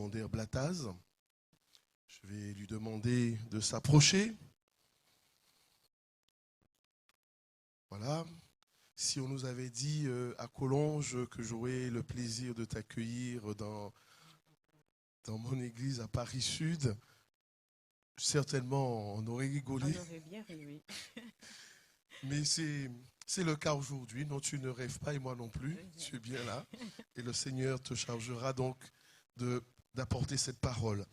Monder Blataz. Je vais lui demander de s'approcher. Voilà. Si on nous avait dit à Collonges que j'aurais le plaisir de t'accueillir dans mon église à Paris Sud, certainement on aurait rigolé. On aurait bien ri, oui. Mais c'est le cas aujourd'hui. Non, tu ne rêves pas et moi non plus. Tu es bien là. Et le Seigneur te chargera donc d'apporter cette parole.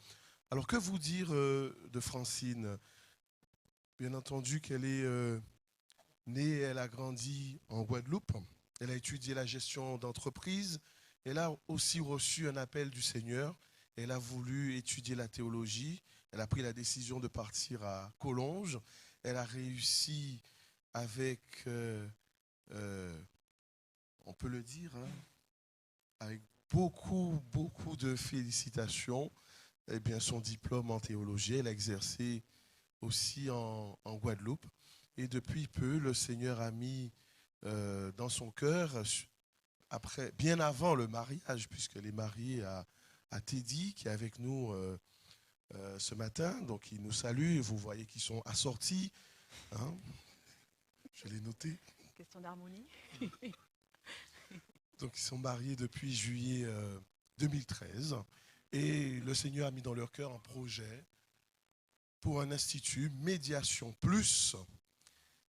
Alors, que vous dire de Francine? Bien entendu qu'elle est née, elle a grandi en Guadeloupe. Elle a étudié la gestion d'entreprise. Elle a aussi reçu un appel du Seigneur. Elle a voulu étudier la théologie. Elle a pris la décision de partir à Collonges. Elle a réussi avec, on peut le dire, hein, avec beaucoup de félicitations, eh bien, son diplôme en théologie. Elle a exercé aussi en Guadeloupe. Et depuis peu, le Seigneur a mis dans son cœur, après, bien avant le mariage, puisqu'elle est mariée à Teddy, qui est avec nous ce matin. Donc, il nous salue. Vous voyez qu'ils sont assortis. Hein. Je l'ai noté. Question d'harmonie. Donc, ils sont mariés depuis juillet 2013. Et le Seigneur a mis dans leur cœur un projet pour un institut, Médiation Plus.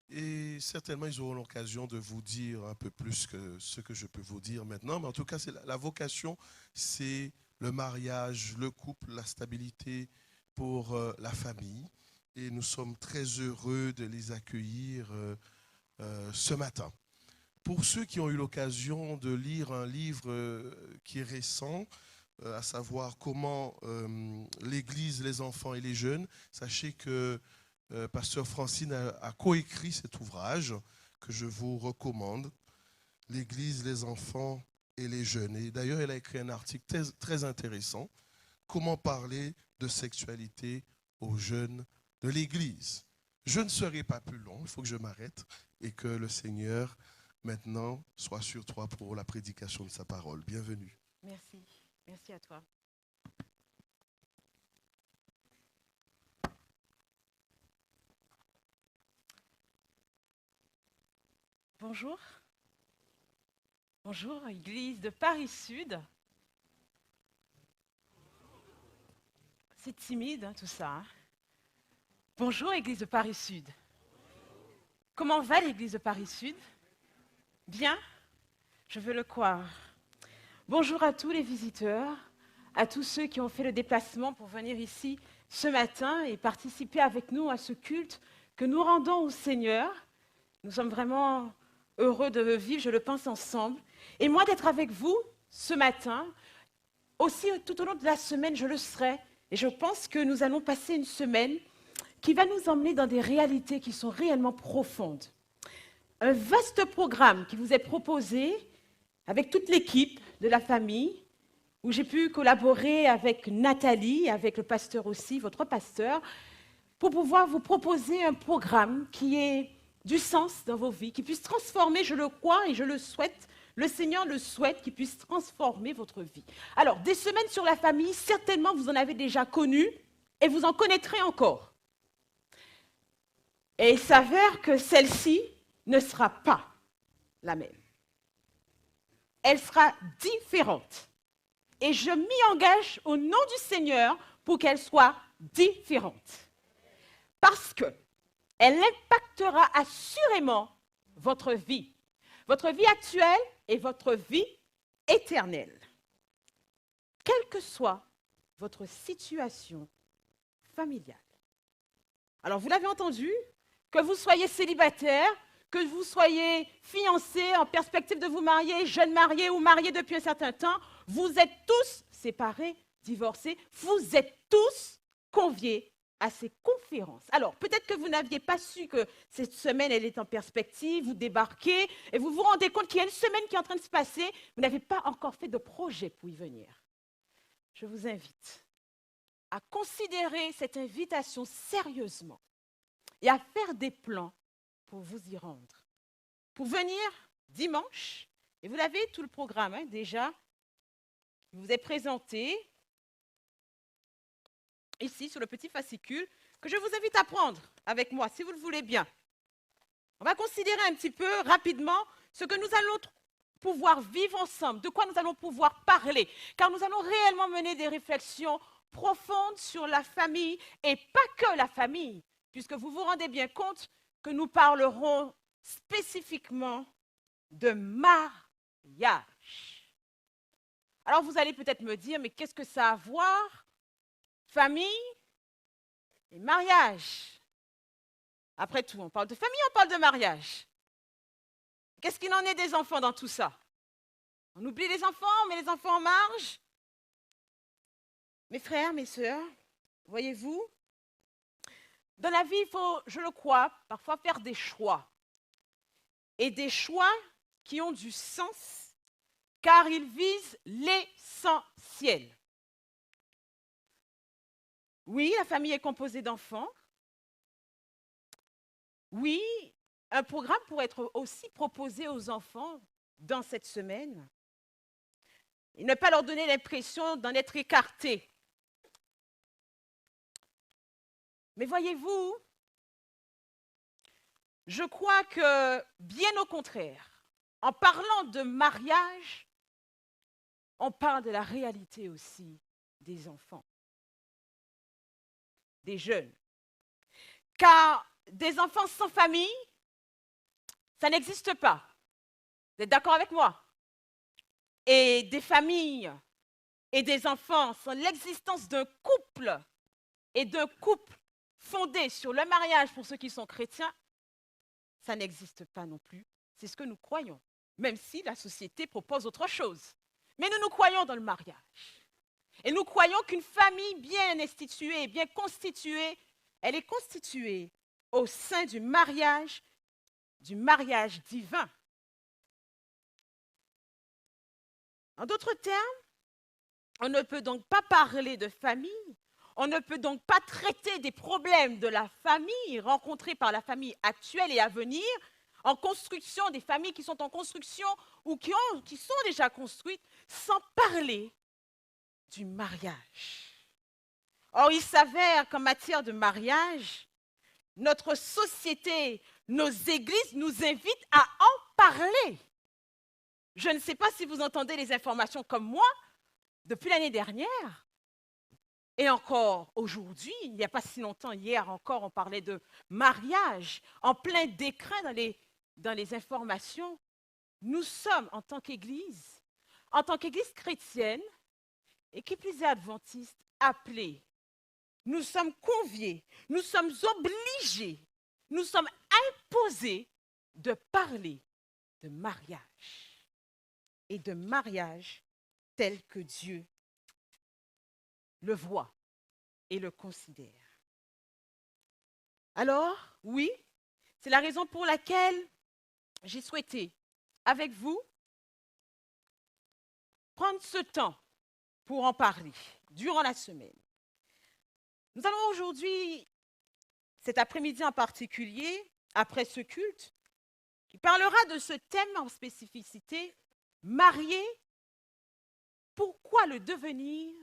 Et certainement, ils auront l'occasion de vous dire un peu plus que ce que je peux vous dire maintenant. Mais en tout cas, la vocation, c'est le mariage, le couple, la stabilité pour la famille. Et nous sommes très heureux de les accueillir ce matin. Pour ceux qui ont eu l'occasion de lire un livre qui est récent, à savoir comment l'Église, les enfants et les jeunes, sachez que Pasteur Francine a coécrit cet ouvrage que je vous recommande, l'Église, les enfants et les jeunes. Et d'ailleurs, elle a écrit un article très intéressant, comment parler de sexualité aux jeunes de l'Église. Je ne serai pas plus long, il faut que je m'arrête et que le Seigneur, maintenant, soit sur toi pour la prédication de sa parole. Bienvenue. Merci. Merci à toi. Bonjour. Bonjour, Église de Paris Sud. C'est timide, hein, tout ça. Hein. Bonjour, Église de Paris Sud. Comment va l'Église de Paris Sud? Bien? Je veux le croire. Bonjour à tous les visiteurs, à tous ceux qui ont fait le déplacement pour venir ici ce matin et participer avec nous à ce culte que nous rendons au Seigneur. Nous sommes vraiment heureux de vivre, je le pense, ensemble. Et moi, d'être avec vous ce matin, aussi tout au long de la semaine, je le serai. Et je pense que nous allons passer une semaine qui va nous emmener dans des réalités qui sont réellement profondes. Un vaste programme qui vous est proposé avec toute l'équipe de la famille, où j'ai pu collaborer avec Nathalie, avec le pasteur aussi, votre pasteur, pour pouvoir vous proposer un programme qui ait du sens dans vos vies, qui puisse transformer, je le crois et je le souhaite, le Seigneur le souhaite, qui puisse transformer votre vie. Alors, des semaines sur la famille, certainement vous en avez déjà connu et vous en connaîtrez encore. Et il s'avère que celle-ci ne sera pas la même. Elle sera différente. Et je m'y engage au nom du Seigneur pour qu'elle soit différente. Parce qu'elle impactera assurément votre vie actuelle et votre vie éternelle. Quelle que soit votre situation familiale. Alors, vous l'avez entendu, que vous soyez célibataire, que vous soyez fiancé, en perspective de vous marier, jeune marié ou marié depuis un certain temps, vous êtes tous séparés, divorcés, vous êtes tous conviés à ces conférences. Alors, peut-être que vous n'aviez pas su que cette semaine, elle est en perspective, vous débarquez et vous vous rendez compte qu'il y a une semaine qui est en train de se passer, vous n'avez pas encore fait de projet pour y venir. Je vous invite à considérer cette invitation sérieusement et à faire des plans pour vous y rendre. Pour venir dimanche, et vous avez tout le programme déjà, qui vous est présenté, ici sur le petit fascicule que je vous invite à prendre avec moi, si vous le voulez bien. On va considérer un petit peu rapidement ce que nous allons pouvoir vivre ensemble, de quoi nous allons pouvoir parler, car nous allons réellement mener des réflexions profondes sur la famille et pas que la famille, puisque vous vous rendez bien compte que nous parlerons spécifiquement de mariage. Alors vous allez peut-être me dire, mais qu'est-ce que ça a à voir, famille et mariage? Après tout, on parle de famille, on parle de mariage. Qu'est-ce qu'il en est des enfants dans tout ça? On oublie les enfants, on met les enfants en marge. Mes frères, mes sœurs, voyez-vous, dans la vie, il faut, je le crois, parfois faire des choix. Et des choix qui ont du sens, car ils visent l'essentiel. Oui, la famille est composée d'enfants. Oui, un programme pourrait être aussi proposé aux enfants dans cette semaine. Et ne pas leur donner l'impression d'en être écartés. Mais voyez-vous, je crois que, bien au contraire, en parlant de mariage, on parle de la réalité aussi des enfants, des jeunes. Car des enfants sans famille, ça n'existe pas. Vous êtes d'accord avec moi? Et des familles et des enfants sans l'existence d'un couple et d'un couple fondé sur le mariage pour ceux qui sont chrétiens, ça n'existe pas non plus. C'est ce que nous croyons, même si la société propose autre chose. Mais nous croyons dans le mariage. Et nous croyons qu'une famille bien instituée, bien constituée, elle est constituée au sein du mariage divin. En d'autres termes, on ne peut donc pas parler de famille, on ne peut donc pas traiter des problèmes de la famille rencontrés par la famille actuelle et à venir, en construction, des familles qui sont en construction ou qui sont déjà construites, sans parler du mariage. Or, il s'avère qu'en matière de mariage, notre société, nos églises nous invitent à en parler. Je ne sais pas si vous entendez les informations comme moi, depuis l'année dernière, et encore aujourd'hui, il n'y a pas si longtemps, hier encore, on parlait de mariage, en plein décrin dans les informations. Nous sommes, en tant qu'Église chrétienne, et qui plus est adventiste, appelés. Nous sommes conviés, nous sommes obligés, nous sommes imposés de parler de mariage. Et de mariage tel que Dieu le voit et le considère. Alors, oui, c'est la raison pour laquelle j'ai souhaité, avec vous, prendre ce temps pour en parler durant la semaine. Nous allons aujourd'hui, cet après-midi en particulier, après ce culte, qui parlera de ce thème en spécificité, marié, pourquoi le devenir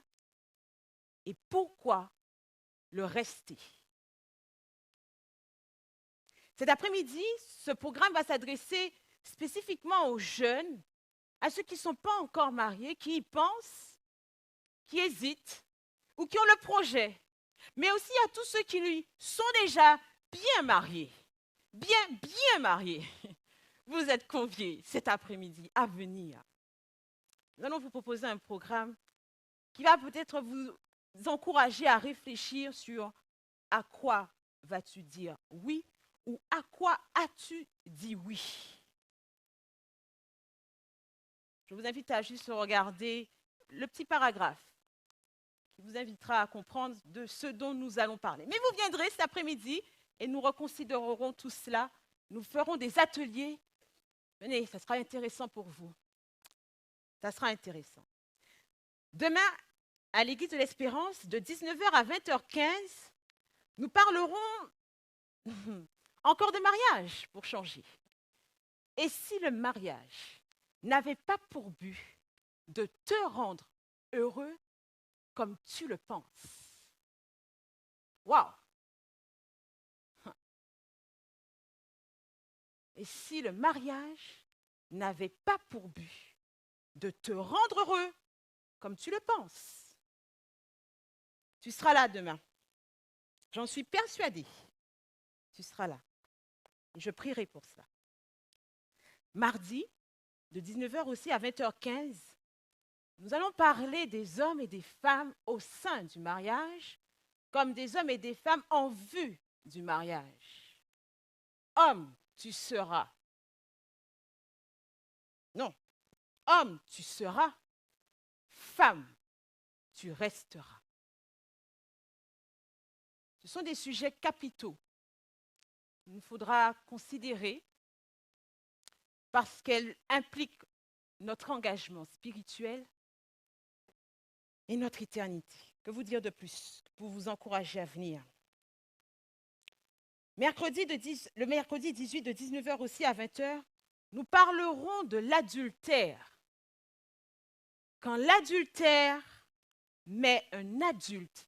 et pourquoi le rester. Cet après-midi, ce programme va s'adresser spécifiquement aux jeunes, à ceux qui ne sont pas encore mariés, qui y pensent, qui hésitent ou qui ont le projet, mais aussi à tous ceux qui lui sont déjà bien mariés, bien mariés. Vous êtes conviés cet après-midi à venir. Nous allons vous proposer un programme qui va peut-être vous encourager à réfléchir sur à quoi vas-tu dire oui ou à quoi as-tu dit oui. Je vous invite à juste regarder le petit paragraphe qui vous invitera à comprendre de ce dont nous allons parler. Mais vous viendrez cet après-midi et nous reconsidérerons tout cela. Nous ferons des ateliers. Venez, ça sera intéressant pour vous. Ça sera intéressant. Demain, à l'Église de l'Espérance, de 19h à 20h15, nous parlerons encore de mariage pour changer. Et si le mariage n'avait pas pour but de te rendre heureux comme tu le penses? Waouh! Et si le mariage n'avait pas pour but de te rendre heureux comme tu le penses, tu seras là demain. J'en suis persuadée. Tu seras là. Et je prierai pour cela. Mardi, de 19h aussi à 20h15, nous allons parler des hommes et des femmes au sein du mariage, comme des hommes et des femmes en vue du mariage. Homme, tu seras. Non. Homme, tu seras. Femme, tu resteras. Ce sont des sujets capitaux qu'il nous faudra considérer parce qu'elles impliquent notre engagement spirituel et notre éternité. Que vous dire de plus pour vous encourager à venir? Le mercredi 18 de 19h aussi à 20h, nous parlerons de l'adultère. Quand l'adultère met un adulte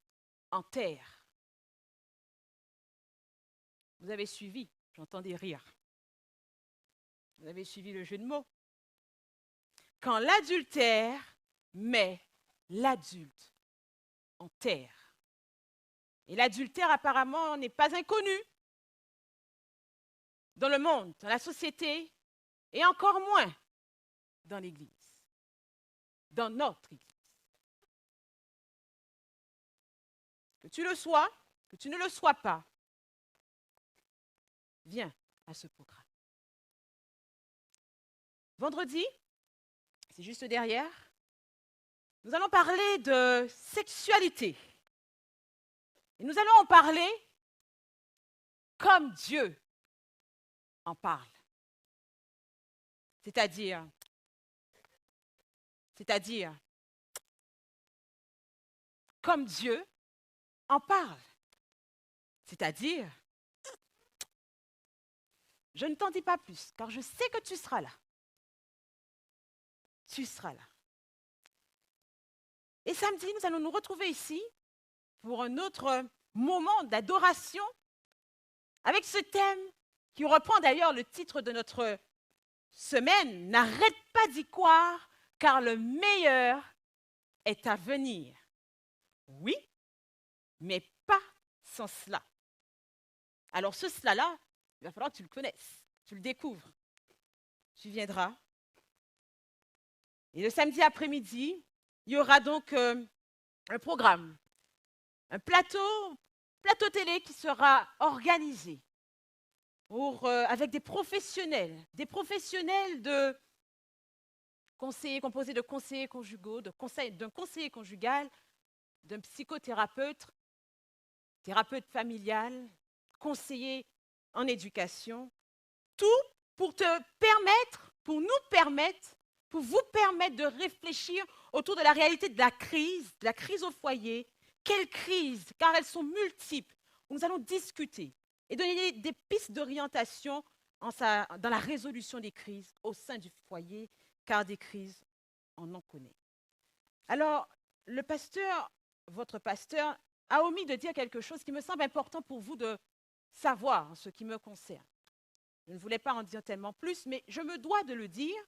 en terre. Vous avez suivi, j'entends des rires. Vous avez suivi le jeu de mots. Quand l'adultère met l'adulte en terre. Et l'adultère apparemment n'est pas inconnu dans le monde, dans la société, et encore moins dans l'Église, dans notre Église. Que tu le sois, que tu ne le sois pas, viens à ce programme. Vendredi, c'est juste derrière, nous allons parler de sexualité. Et nous allons en parler comme Dieu en parle. C'est-à-dire, comme Dieu en parle. C'est-à-dire, je ne t'en dis pas plus, car je sais que tu seras là. Tu seras là. Et samedi, nous allons nous retrouver ici pour un autre moment d'adoration avec ce thème qui reprend d'ailleurs le titre de notre semaine. N'arrête pas d'y croire, car le meilleur est à venir. Oui, mais pas sans cela. Alors ce cela-là, il va falloir que tu le connaisses, tu le découvres. Tu viendras. Et le samedi après-midi, il y aura donc un programme, un plateau télé qui sera organisé avec des professionnels de conseillers, composés de conseillers conjugaux, d'un conseiller conjugal, d'un psychothérapeute, thérapeute familial, conseiller en éducation, tout pour nous permettre, pour vous permettre de réfléchir autour de la réalité de la crise au foyer. Quelles crises? Car elles sont multiples. Nous allons discuter et donner des pistes d'orientation dans la résolution des crises au sein du foyer, car des crises, on en connaît. Alors, le pasteur, votre pasteur, a omis de dire quelque chose qui me semble important pour vous de savoir en ce qui me concerne. Je ne voulais pas en dire tellement plus, mais je me dois de le dire.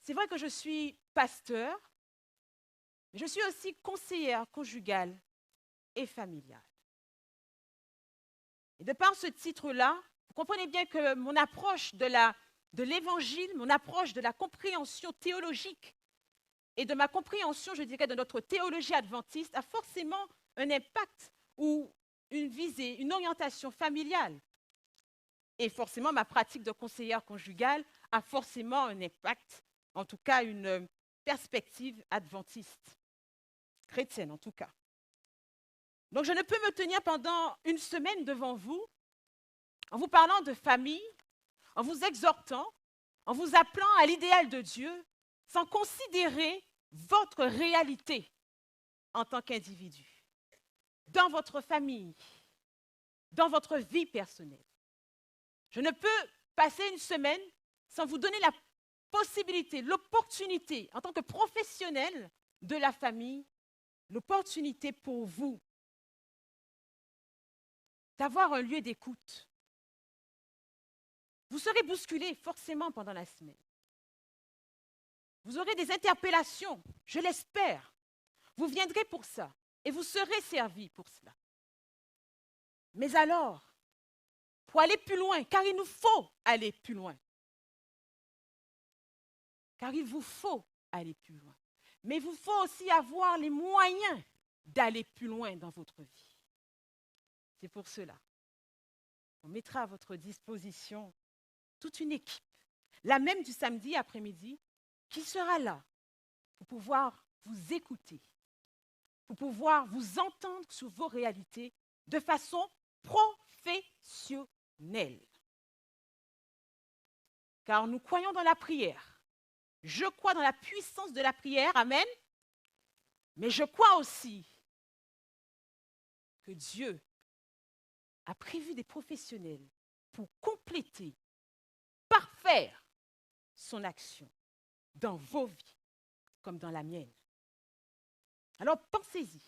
C'est vrai que je suis pasteur, mais je suis aussi conseillère conjugale et familiale. Et de par ce titre-là, vous comprenez bien que mon approche de l'évangile, mon approche de la compréhension théologique et de ma compréhension, je dirais, de notre théologie adventiste a forcément un impact ou une visée, une orientation familiale. Et forcément, ma pratique de conseillère conjugale a forcément un impact, en tout cas une perspective adventiste, chrétienne en tout cas. Donc, je ne peux me tenir pendant une semaine devant vous en vous parlant de famille, en vous exhortant, en vous appelant à l'idéal de Dieu, sans considérer votre réalité en tant qu'individu, dans votre famille, dans votre vie personnelle. Je ne peux passer une semaine sans vous donner la possibilité, l'opportunité, en tant que professionnel de la famille, l'opportunité pour vous d'avoir un lieu d'écoute. Vous serez bousculé forcément pendant la semaine. Vous aurez des interpellations, je l'espère. Vous viendrez pour ça et vous serez servis pour cela. Mais alors, pour aller plus loin, car il nous faut aller plus loin. Car il vous faut aller plus loin. Mais il vous faut aussi avoir les moyens d'aller plus loin dans votre vie. C'est pour cela qu'on mettra à votre disposition toute une équipe, la même du samedi après-midi, qui sera là pour pouvoir vous écouter, pour pouvoir vous entendre sur vos réalités de façon professionnelle. Car nous croyons dans la prière. Je crois dans la puissance de la prière, amen. Mais je crois aussi que Dieu a prévu des professionnels pour compléter, parfaire son action dans vos vies comme dans la mienne. Alors pensez-y.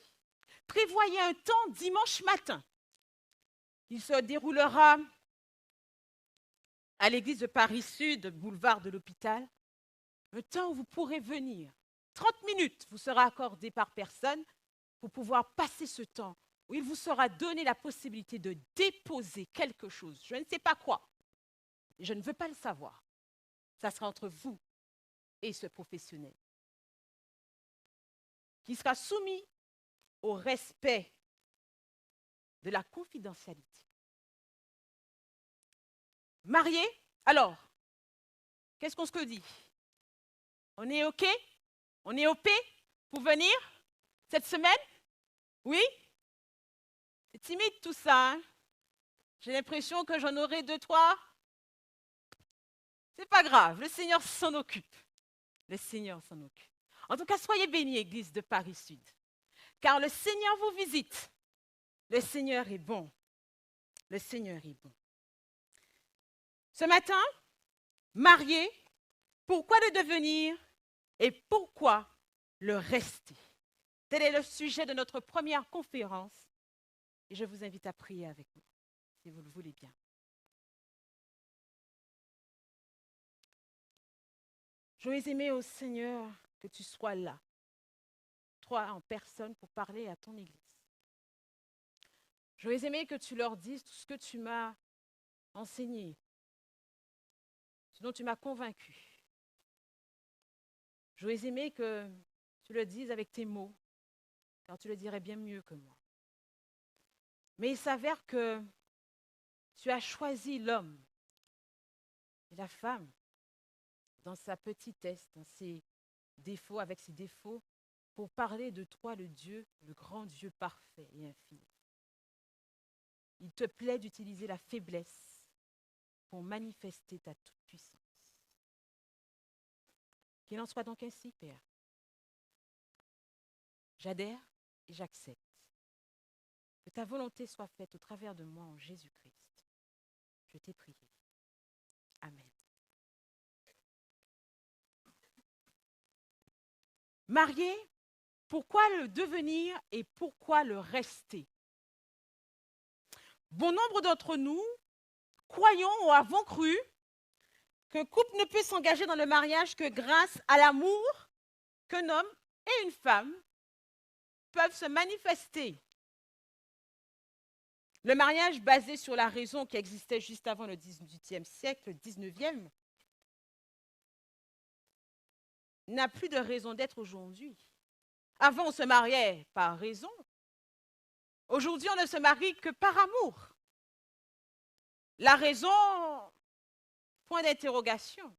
Prévoyez un temps dimanche matin. Il se déroulera à l'église de Paris-Sud, boulevard de l'Hôpital. Un temps où vous pourrez venir. 30 minutes vous sera accordé par personne pour pouvoir passer ce temps où il vous sera donné la possibilité de déposer quelque chose. Je ne sais pas quoi. Et je ne veux pas le savoir. Ça sera entre vous et ce professionnel qui sera soumis au respect de la confidentialité. Marié, alors, qu'est-ce qu'on se dit? On est OK? On est OP pour venir cette semaine? Oui? C'est timide tout ça, hein? J'ai l'impression que j'en aurai 2, 3. C'est pas grave, le Seigneur s'en occupe. Le Seigneur s'en occupe. En tout cas, soyez bénis, Église de Paris-Sud. Car le Seigneur vous visite. Le Seigneur est bon. Le Seigneur est bon. Ce matin, marié, pourquoi le devenir et pourquoi le rester? Tel est le sujet de notre première conférence. Et je vous invite à prier avec moi, si vous le voulez bien. J'aurais aimé au Seigneur que tu sois là, toi en personne, pour parler à ton Église. J'aurais aimé que tu leur dises tout ce que tu m'as enseigné, ce dont tu m'as convaincu. J'aurais aimé que tu le dises avec tes mots, car tu le dirais bien mieux que moi. Mais il s'avère que tu as choisi l'homme et la femme dans sa petitesse, dans ses défauts, avec ses défauts, pour parler de toi, le Dieu, le grand Dieu parfait et infini. Il te plaît d'utiliser la faiblesse pour manifester ta toute-puissance. Qu'il en soit donc ainsi, Père. J'adhère et j'accepte. Que ta volonté soit faite au travers de moi en Jésus-Christ. Je t'ai prié. Amen. Marié, pourquoi le devenir et pourquoi le rester? Bon nombre d'entre nous croyons ou avons cru qu'un couple ne peut s'engager dans le mariage que grâce à l'amour qu'un homme et une femme peuvent se manifester. Le mariage basé sur la raison qui existait juste avant le XVIIIe siècle, le XIXe, n'a plus de raison d'être aujourd'hui. Avant, on se mariait par raison. Aujourd'hui, on ne se marie que par amour. La raison, point d'interrogation.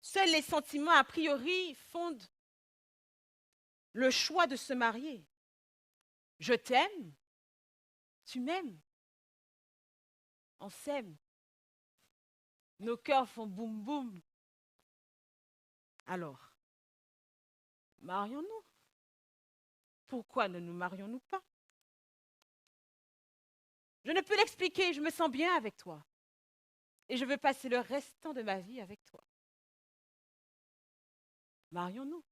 Seuls les sentiments a priori fondent le choix de se marier. Je t'aime, tu m'aimes, on s'aime. Nos cœurs font boum boum. Alors, marions-nous. Pourquoi ne nous marions-nous pas? Je ne peux l'expliquer, je me sens bien avec toi. Et je veux passer le restant de ma vie avec toi. Marions-nous.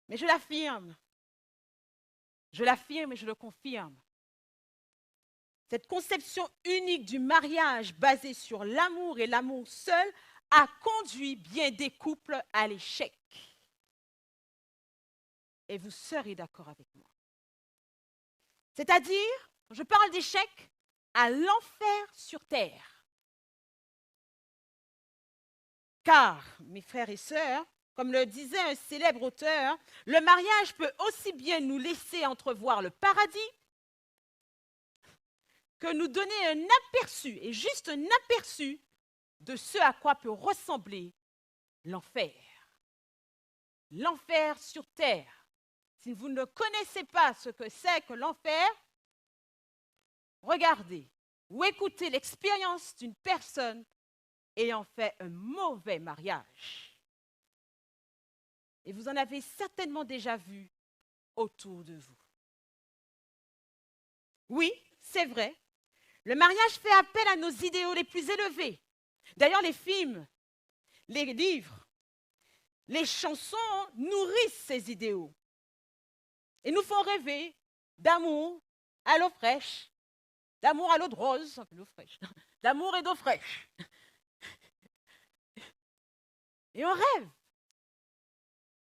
Mais je l'affirme, Je l'affirme et je le confirme. Cette conception unique du mariage basée sur l'amour et l'amour seul a conduit bien des couples à l'échec. Et vous serez d'accord avec moi. C'est-à-dire, je parle d'échec à l'enfer sur terre. Car, mes frères et sœurs, comme le disait un célèbre auteur, le mariage peut aussi bien nous laisser entrevoir le paradis que nous donner un aperçu, et juste un aperçu, de ce à quoi peut ressembler l'enfer. L'enfer sur terre. Si vous ne connaissez pas ce que c'est que l'enfer, regardez ou écoutez l'expérience d'une personne ayant fait un mauvais mariage. Et vous en avez certainement déjà vu autour de vous. Oui, c'est vrai. Le mariage fait appel à nos idéaux les plus élevés. D'ailleurs, les films, les livres, les chansons nourrissent ces idéaux et nous font rêver d'amour à l'eau fraîche, d'amour à l'eau de rose, l'eau fraîche, d'amour et d'eau fraîche. Et on rêve.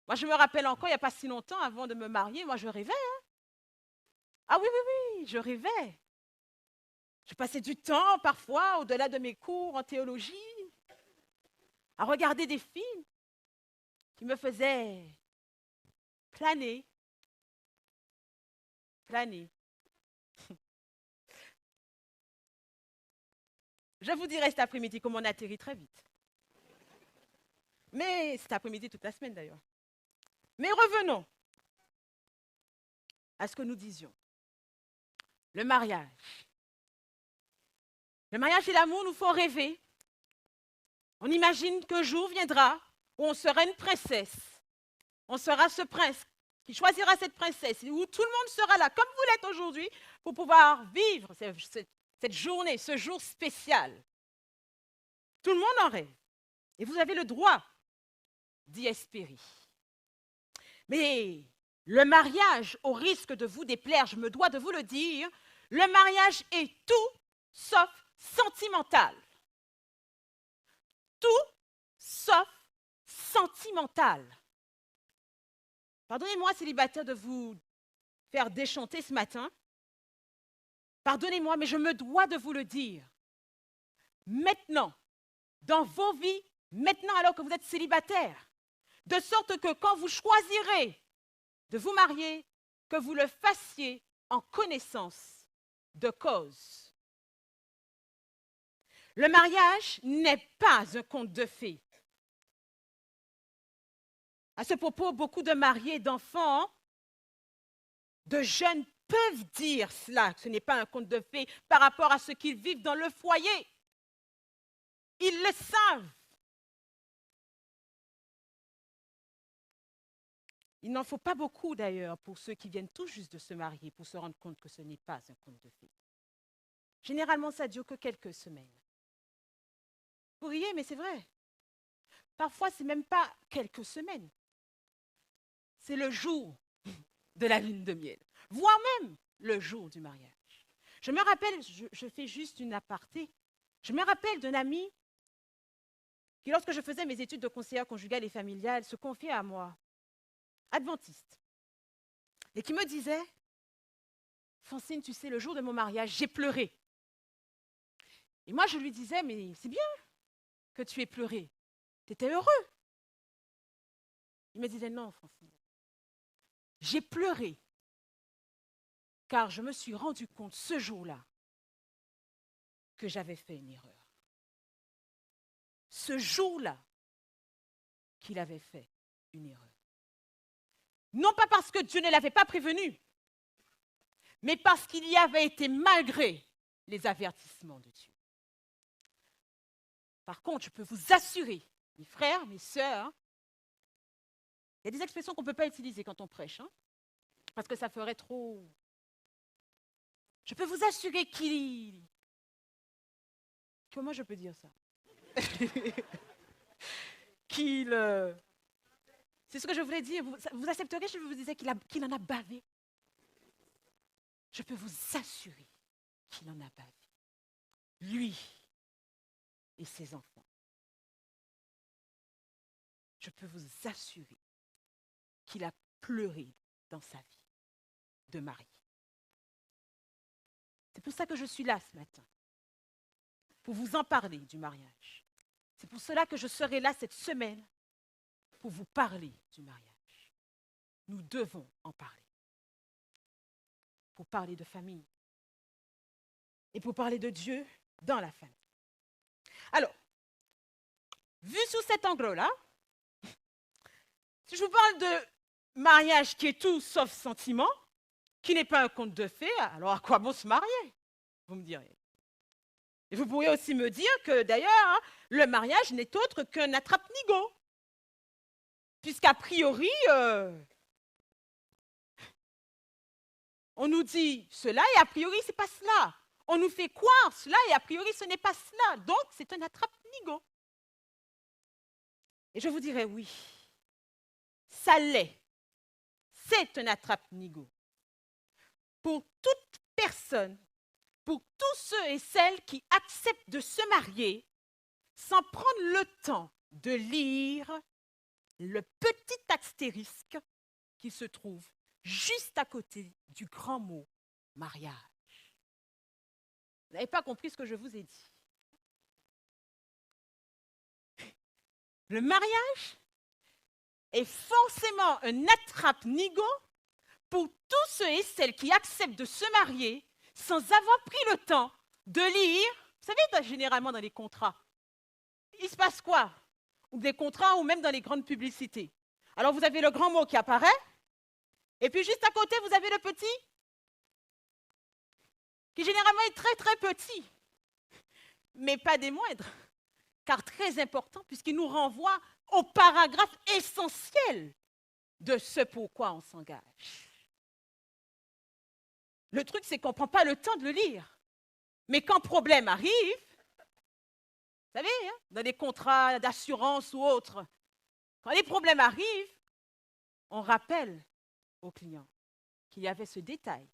Moi, je me rappelle encore, il n'y a pas si longtemps, avant de me marier, moi, je rêvais. Hein. Ah oui, oui, oui, je rêvais. Je passais du temps, parfois, au-delà de mes cours en théologie, à regarder des films qui me faisaient planer. Planer. Je vous dirai cet après-midi comment on atterrit très vite. Mais cet après-midi, toute la semaine d'ailleurs. Mais revenons à ce que nous disions. Le mariage. Le mariage et l'amour nous font rêver. On imagine qu'un jour viendra où on sera une princesse. On sera ce prince qui choisira cette princesse, où tout le monde sera là, comme vous l'êtes aujourd'hui, pour pouvoir vivre cette journée, ce jour spécial. Tout le monde en rêve. Et vous avez le droit d'y espérer. Mais le mariage, au risque de vous déplaire, je me dois de vous le dire, le mariage est tout sauf sentimental. Tout sauf sentimental. Pardonnez-moi, célibataire, de vous faire déchanter ce matin. Pardonnez-moi, mais je me dois de vous le dire. Maintenant, dans vos vies, maintenant alors que vous êtes célibataire, de sorte que quand vous choisirez de vous marier, que vous le fassiez en connaissance de cause. Le mariage n'est pas un conte de fées. À ce propos, beaucoup de mariés, d'enfants, de jeunes peuvent dire cela, que ce n'est pas un conte de fées par rapport à ce qu'ils vivent dans le foyer. Ils le savent. Il n'en faut pas beaucoup d'ailleurs pour ceux qui viennent tout juste de se marier pour se rendre compte que ce n'est pas un conte de fées. Généralement, ça ne dure que quelques semaines. Vous riez, mais c'est vrai. Parfois, ce n'est même pas quelques semaines. C'est le jour de la lune de miel, voire même le jour du mariage. Je me rappelle, je fais juste une aparté, je me rappelle d'un ami qui, lorsque je faisais mes études de conseillère conjugale et familiale, se confiait à moi, adventiste, et qui me disait, Francine, tu sais, le jour de mon mariage, j'ai pleuré. Et moi, je lui disais, mais c'est bien que tu aies pleuré. Tu étais heureux. Il me disait, non, Francine. J'ai pleuré car je me suis rendu compte ce jour-là que j'avais fait une erreur. Ce jour-là qu'il avait fait une erreur. Non pas parce que Dieu ne l'avait pas prévenu, mais parce qu'il y avait été malgré les avertissements de Dieu. Par contre, je peux vous assurer, mes frères, mes sœurs, il y a des expressions qu'on ne peut pas utiliser quand on prêche, hein, parce que ça ferait trop... Je peux vous assurer qu'il... Comment je peux dire ça? Qu'il... C'est ce que je voulais dire. Vous accepterez si je vous disais qu'il en a bavé? je peux vous assurer qu'il n'en a pas vu. Lui et ses enfants. Je peux vous assurer qu'il a pleuré dans sa vie de mari. C'est pour ça que je suis là ce matin, pour vous en parler du mariage. C'est pour cela que je serai là cette semaine pour vous parler du mariage. Nous devons en parler. Pour parler de famille et pour parler de Dieu dans la famille. Alors, vu sous cet angle-là, si je vous parle de mariage qui est tout sauf sentiment, qui n'est pas un conte de fées, alors à quoi bon se marier? Vous me direz. Et vous pourriez aussi me dire que d'ailleurs, le mariage n'est autre qu'un attrape-nigo. Puisqu'a priori, on nous dit cela et a priori, ce n'est pas cela. On nous fait croire cela et a priori, ce n'est pas cela. Donc, c'est un attrape-nigo. Et je vous dirais oui, ça l'est. C'est un attrape-nigo. Pour toute personne, pour tous ceux et celles qui acceptent de se marier sans prendre le temps de lire le petit astérisque qui se trouve juste à côté du grand mot mariage. Vous n'avez pas compris ce que je vous ai dit. Le mariage est forcément un attrape-nigo pour tous ceux et celles qui acceptent de se marier sans avoir pris le temps de lire. Vous savez, généralement dans les contrats, il se passe quoi? Ou des contrats ou même dans les grandes publicités. Alors vous avez le grand mot qui apparaît, et puis juste à côté, vous avez le petit, qui généralement est très très petit, mais pas des moindres, car très important, puisqu'il nous renvoie au paragraphe essentiel de ce pourquoi on s'engage. Le truc, c'est qu'on ne prend pas le temps de le lire. Mais quand problème arrive, vous savez, dans des contrats d'assurance ou autres, quand les problèmes arrivent, on rappelle au client qu'il y avait ce détail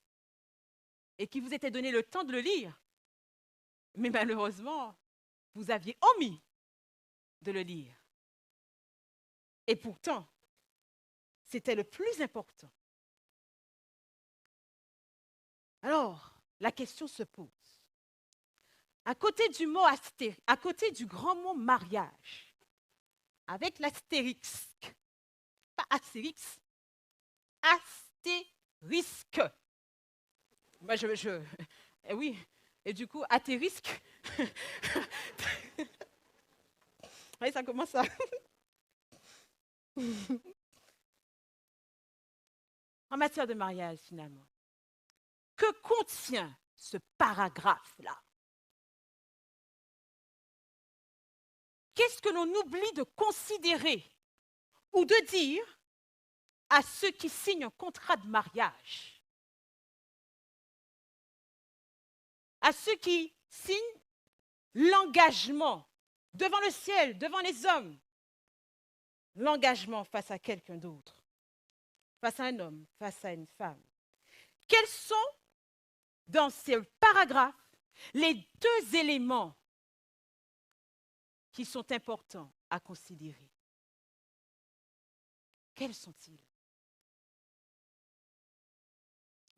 et qu'il vous était donné le temps de le lire. Mais malheureusement, vous aviez omis de le lire. Et pourtant, c'était le plus important. Alors, la question se pose. À côté du mot à côté du grand mot mariage, avec l'astérisque, pas astérix, astérisque. Moi, oui, et du coup, atterrisque. Oui, ça commence à... En matière de mariage, finalement, que contient ce paragraphe-là? Qu'est-ce que l'on oublie de considérer ou de dire à ceux qui signent un contrat de mariage? À ceux qui signent l'engagement devant le ciel, devant les hommes, l'engagement face à quelqu'un d'autre, face à un homme, face à une femme. Quels sont, dans ces paragraphes, les deux éléments qui sont importants à considérer? Quels sont-ils?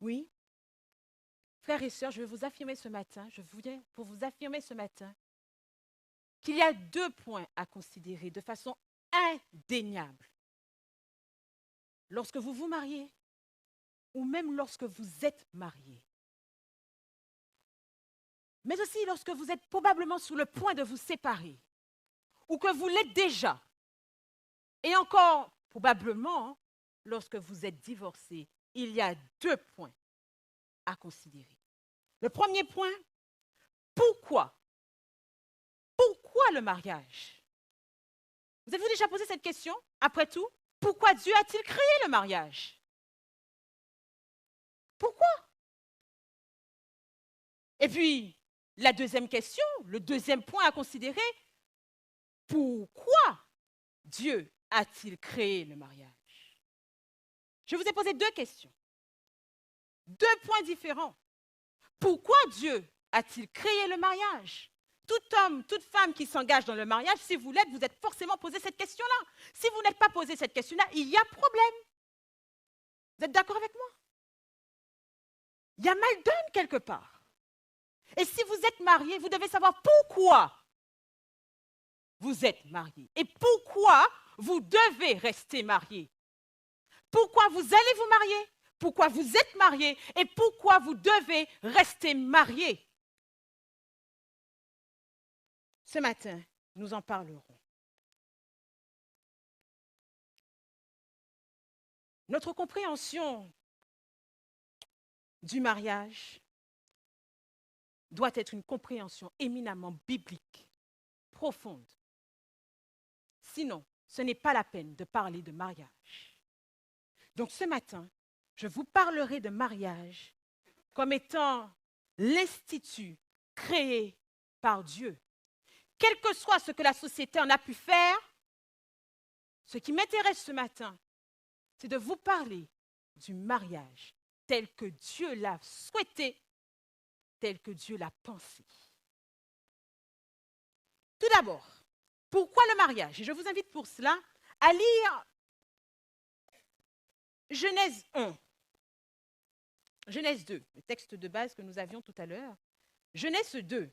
Oui, frères et sœurs, je vais vous affirmer ce matin, je viens pour vous affirmer ce matin qu'il y a deux points à considérer de façon indéniable. Lorsque vous vous mariez, ou même lorsque vous êtes marié, mais aussi lorsque vous êtes probablement sur le point de vous séparer, ou que vous l'êtes déjà, et encore probablement lorsque vous êtes divorcé, il y a deux points à considérer. Le premier point, pourquoi? Pourquoi le mariage? Vous avez-vous déjà posé cette question? Après tout, pourquoi Dieu a-t-il créé le mariage? Pourquoi? Et puis, la deuxième question, le deuxième point à considérer, pourquoi Dieu a-t-il créé le mariage? Je vous ai posé deux questions. Deux points différents. Pourquoi Dieu a-t-il créé le mariage? Tout homme, toute femme qui s'engage dans le mariage, si vous l'êtes, vous êtes forcément posé cette question-là. Si vous n'êtes pas posé cette question-là, il y a problème. Vous êtes d'accord avec moi? Il y a mal donne quelque part. Et si vous êtes marié, vous devez savoir pourquoi vous êtes marié et pourquoi vous devez rester marié. Pourquoi vous allez vous marier, pourquoi vous êtes marié et pourquoi vous devez rester marié. Ce matin, nous en parlerons. Notre compréhension du mariage doit être une compréhension éminemment biblique, profonde. Sinon, ce n'est pas la peine de parler de mariage. Donc ce matin, je vous parlerai de mariage comme étant l'institut créé par Dieu. Quel que soit ce que la société en a pu faire, ce qui m'intéresse ce matin, c'est de vous parler du mariage tel que Dieu l'a souhaité, tel que Dieu l'a pensé. Tout d'abord, pourquoi le mariage? Et je vous invite pour cela à lire Genèse 1, Genèse 2, le texte de base que nous avions tout à l'heure. Genèse 2.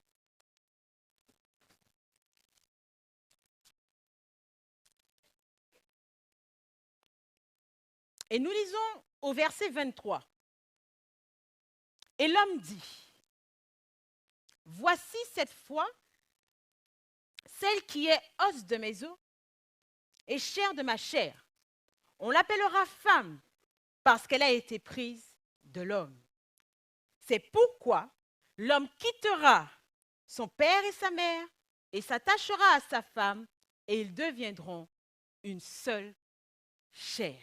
Et nous lisons au verset 23. Et l'homme dit, voici cette fois celle qui est os de mes os et chair de ma chair. On l'appellera femme parce qu'elle a été prise de l'homme. C'est pourquoi l'homme quittera son père et sa mère et s'attachera à sa femme et ils deviendront une seule chair.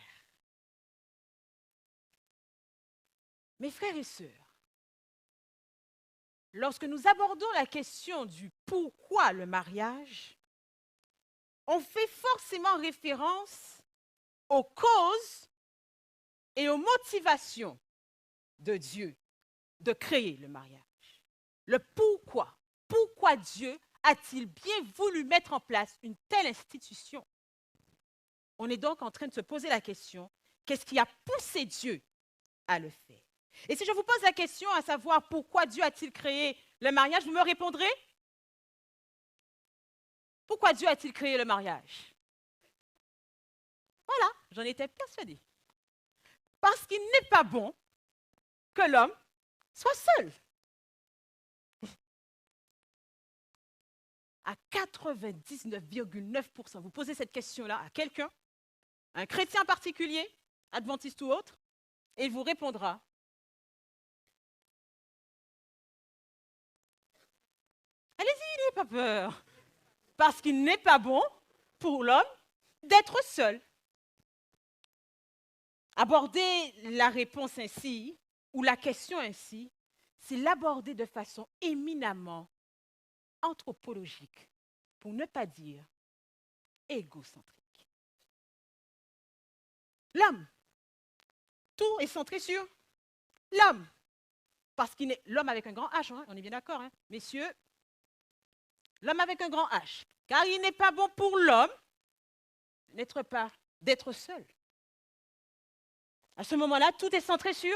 Mes frères et sœurs, lorsque nous abordons la question du pourquoi le mariage, on fait forcément référence aux causes et aux motivations de Dieu de créer le mariage. Le pourquoi. Pourquoi Dieu a-t-il bien voulu mettre en place une telle institution? On est donc en train de se poser la question, qu'est-ce qui a poussé Dieu à le faire? Et si je vous pose la question à savoir pourquoi Dieu a-t-il créé le mariage, vous me répondrez? Pourquoi Dieu a-t-il créé le mariage? Voilà, j'en étais persuadée. Parce qu'il n'est pas bon que l'homme soit seul. À 99,9%, vous posez cette question-là à quelqu'un, un chrétien particulier, adventiste ou autre, et il vous répondra, allez-y, n'ayez pas peur, parce qu'il n'est pas bon pour l'homme d'être seul. Aborder la réponse ainsi, ou la question ainsi, c'est l'aborder de façon éminemment anthropologique, pour ne pas dire égocentrique. L'homme, tout est centré sur l'homme. Parce qu'il est l'homme avec un grand H, hein, on est bien d'accord, hein, messieurs. L'homme avec un grand H. Car il n'est pas bon pour l'homme d'être seul. À ce moment-là, tout est centré sur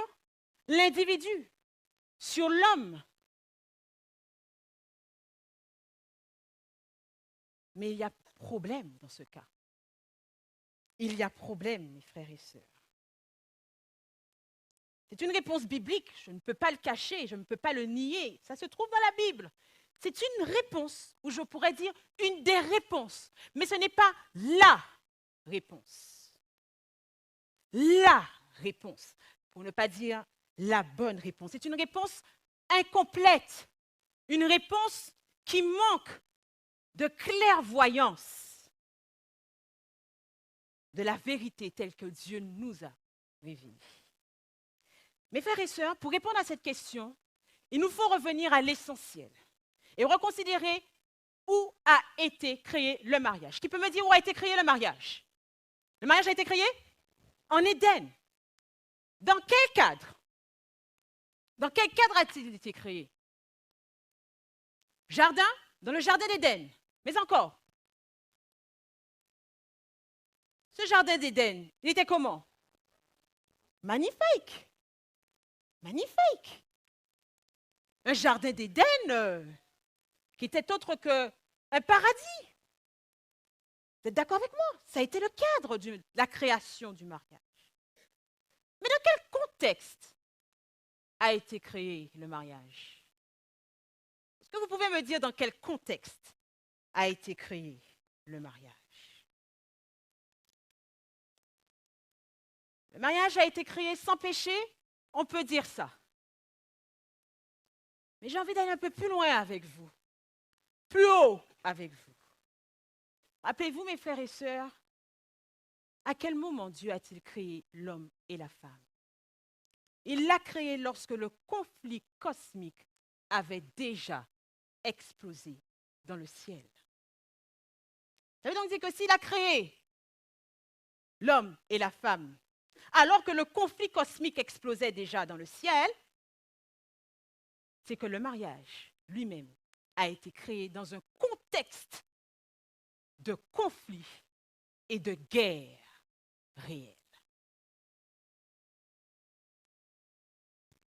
l'individu, sur l'homme. Mais il y a problème dans ce cas. Il y a problème, mes frères et sœurs. C'est une réponse biblique, je ne peux pas le cacher, je ne peux pas le nier. Ça se trouve dans la Bible. C'est une réponse, ou je pourrais dire une des réponses. Mais ce n'est pas la réponse. La réponse, pour ne pas dire la bonne réponse. C'est une réponse incomplète, une réponse qui manque de clairvoyance de la vérité telle que Dieu nous a révélée. Mes frères et sœurs, pour répondre à cette question, il nous faut revenir à l'essentiel et reconsidérer où a été créé le mariage. Qui peut me dire où a été créé le mariage? Le mariage a été créé en Éden. Dans quel cadre? Dans quel cadre a-t-il été créé? Jardin? Dans le jardin d'Éden. Mais encore, ce jardin d'Éden, il était comment? Magnifique. Magnifique. Un jardin d'Éden qui était autre qu'un paradis. Vous êtes d'accord avec moi? Ça a été le cadre de la création du mariage. Mais dans quel contexte a été créé le mariage? Est-ce que vous pouvez me dire dans quel contexte a été créé le mariage? Le mariage a été créé sans péché, on peut dire ça. Mais j'ai envie d'aller un peu plus loin avec vous, plus haut avec vous. Rappelez-vous, mes frères et sœurs, à quel moment Dieu a-t-il créé l'homme et la femme? Il l'a créé lorsque le conflit cosmique avait déjà explosé dans le ciel. Ça veut donc dire que s'il a créé l'homme et la femme, alors que le conflit cosmique explosait déjà dans le ciel, c'est que le mariage lui-même a été créé dans un contexte de conflit et de guerre réelle.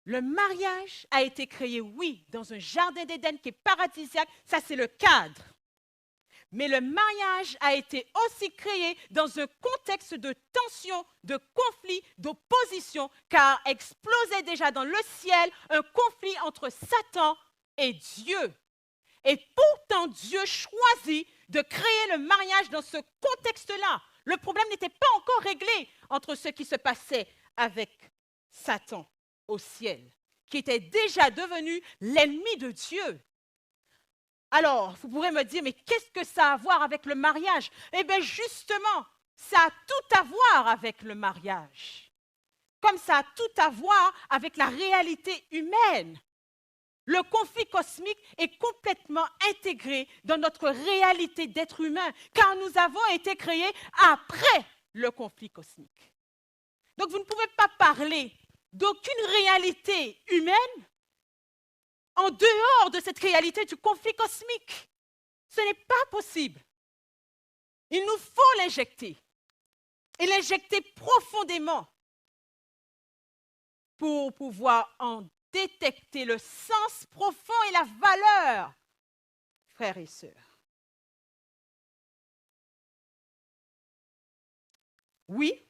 Le mariage a été créé, oui, dans un jardin d'Éden qui est paradisiaque, ça c'est le cadre. Mais le mariage a été aussi créé dans un contexte de tension, de conflit, d'opposition, car explosait déjà dans le ciel un conflit entre Satan et Dieu. Et pourtant, Dieu choisit de créer le mariage dans ce contexte-là. Le problème n'était pas encore réglé entre ce qui se passait avec Satan au ciel, qui était déjà devenu l'ennemi de Dieu. Alors, vous pourrez me dire, mais qu'est-ce que ça a à voir avec le mariage? Eh bien, justement, ça a tout à voir avec le mariage. Comme ça a tout à voir avec la réalité humaine. Le conflit cosmique est complètement intégré dans notre réalité d'être humain, car nous avons été créés après le conflit cosmique. Donc, vous ne pouvez pas parler d'aucune réalité humaine en dehors de cette réalité du conflit cosmique. Ce n'est pas possible. Il nous faut l'injecter, et l'injecter profondément pour pouvoir en détecter le sens profond et la valeur, frères et sœurs. Oui,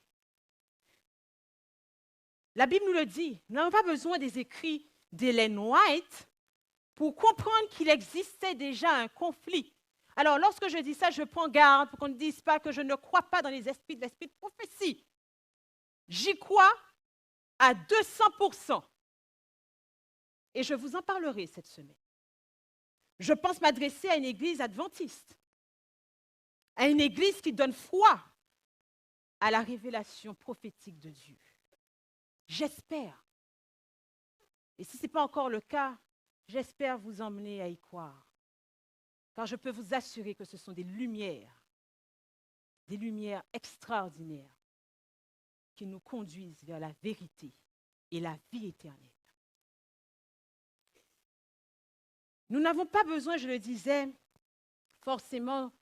la Bible nous le dit, nous n'avons pas besoin des écrits d'Ellen White pour comprendre qu'il existait déjà un conflit. Alors, lorsque je dis ça, je prends garde pour qu'on ne dise pas que je ne crois pas dans les esprits de l'esprit de prophétie. J'y crois à 200%. Et je vous en parlerai cette semaine. Je pense m'adresser à une église adventiste, à une église qui donne foi à la révélation prophétique de Dieu. J'espère. Et si ce n'est pas encore le cas, j'espère vous emmener à y croire. Car je peux vous assurer que ce sont des lumières extraordinaires qui nous conduisent vers la vérité et la vie éternelle. Nous n'avons pas besoin, je le disais, forcément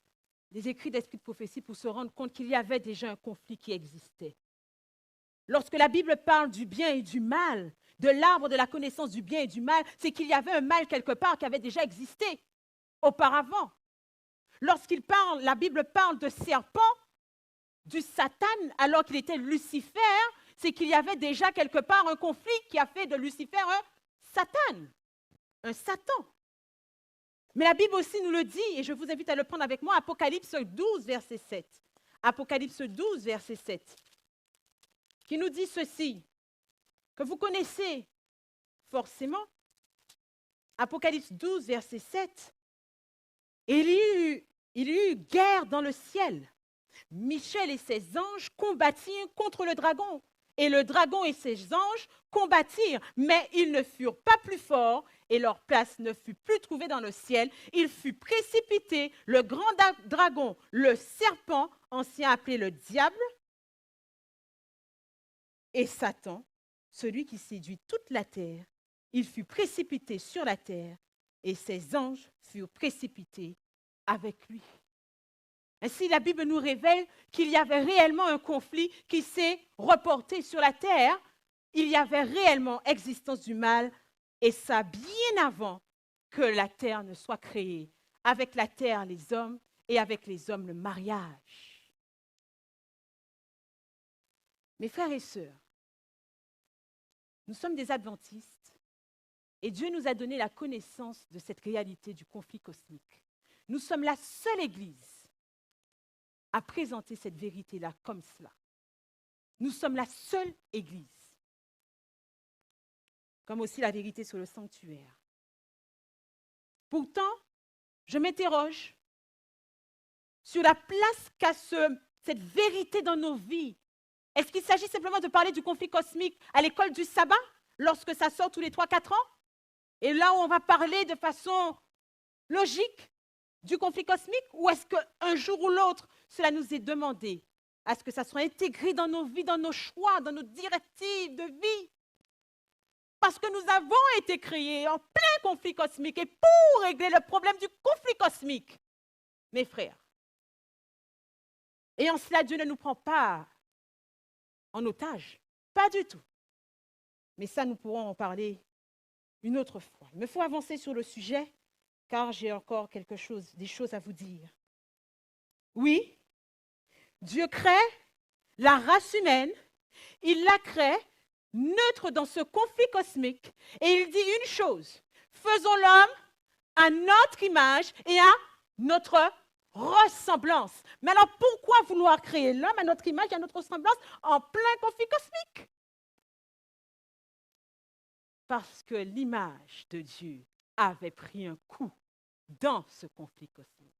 des écrits d'esprit de prophétie pour se rendre compte qu'il y avait déjà un conflit qui existait. Lorsque la Bible parle du bien et du mal, de l'arbre de la connaissance du bien et du mal, c'est qu'il y avait un mal quelque part qui avait déjà existé auparavant. La Bible parle de serpent, du Satan, alors qu'il était Lucifer, c'est qu'il y avait déjà quelque part un conflit qui a fait de Lucifer un Satan. Mais la Bible aussi nous le dit, et je vous invite à le prendre avec moi, Apocalypse 12, verset 7. Apocalypse 12, verset 7, qui nous dit ceci, que vous connaissez forcément. Apocalypse 12, verset 7. Il y eut guerre dans le ciel. Michel et ses anges combattirent contre le dragon. Et le dragon et ses anges combattirent, mais ils ne furent pas plus forts et leur place ne fut plus trouvée dans le ciel. Il fut précipité, le grand dragon, le serpent, ancien appelé le diable, et Satan, celui qui séduit toute la terre, il fut précipité sur la terre et ses anges furent précipités avec lui. Ainsi, la Bible nous révèle qu'il y avait réellement un conflit qui s'est reporté sur la terre. Il y avait réellement existence du mal, et ça bien avant que la terre ne soit créée. Avec la terre, les hommes, et avec les hommes, le mariage. Mes frères et sœurs, nous sommes des adventistes, et Dieu nous a donné la connaissance de cette réalité du conflit cosmique. Nous sommes la seule Église à présenter cette vérité-là comme cela. Nous sommes la seule Église. Comme aussi la vérité sur le sanctuaire. Pourtant, je m'interroge sur la place qu'a cette vérité dans nos vies. Est-ce qu'il s'agit simplement de parler du conflit cosmique à l'école du sabbat, lorsque ça sort tous les 3-4 ans? Et là où on va parler de façon logique du conflit cosmique? Ou est-ce qu'un jour ou l'autre, cela nous est demandé, à ce que ça soit intégré dans nos vies, dans nos choix, dans nos directives de vie? Parce que nous avons été créés en plein conflit cosmique. Et pour régler le problème du conflit cosmique, mes frères, et en cela, Dieu ne nous prend pas en otage. Pas du tout. Mais ça, nous pourrons en parler une autre fois. Il me faut avancer sur le sujet, car j'ai encore des choses à vous dire. Oui, Dieu crée la race humaine. Il la crée neutre dans ce conflit cosmique. Et il dit une chose: faisons l'homme à notre image et à notre ressemblance. Mais alors pourquoi vouloir créer l'homme à notre image et à notre ressemblance en plein conflit cosmique? Parce que l'image de Dieu avait pris un coup dans ce conflit cosmique.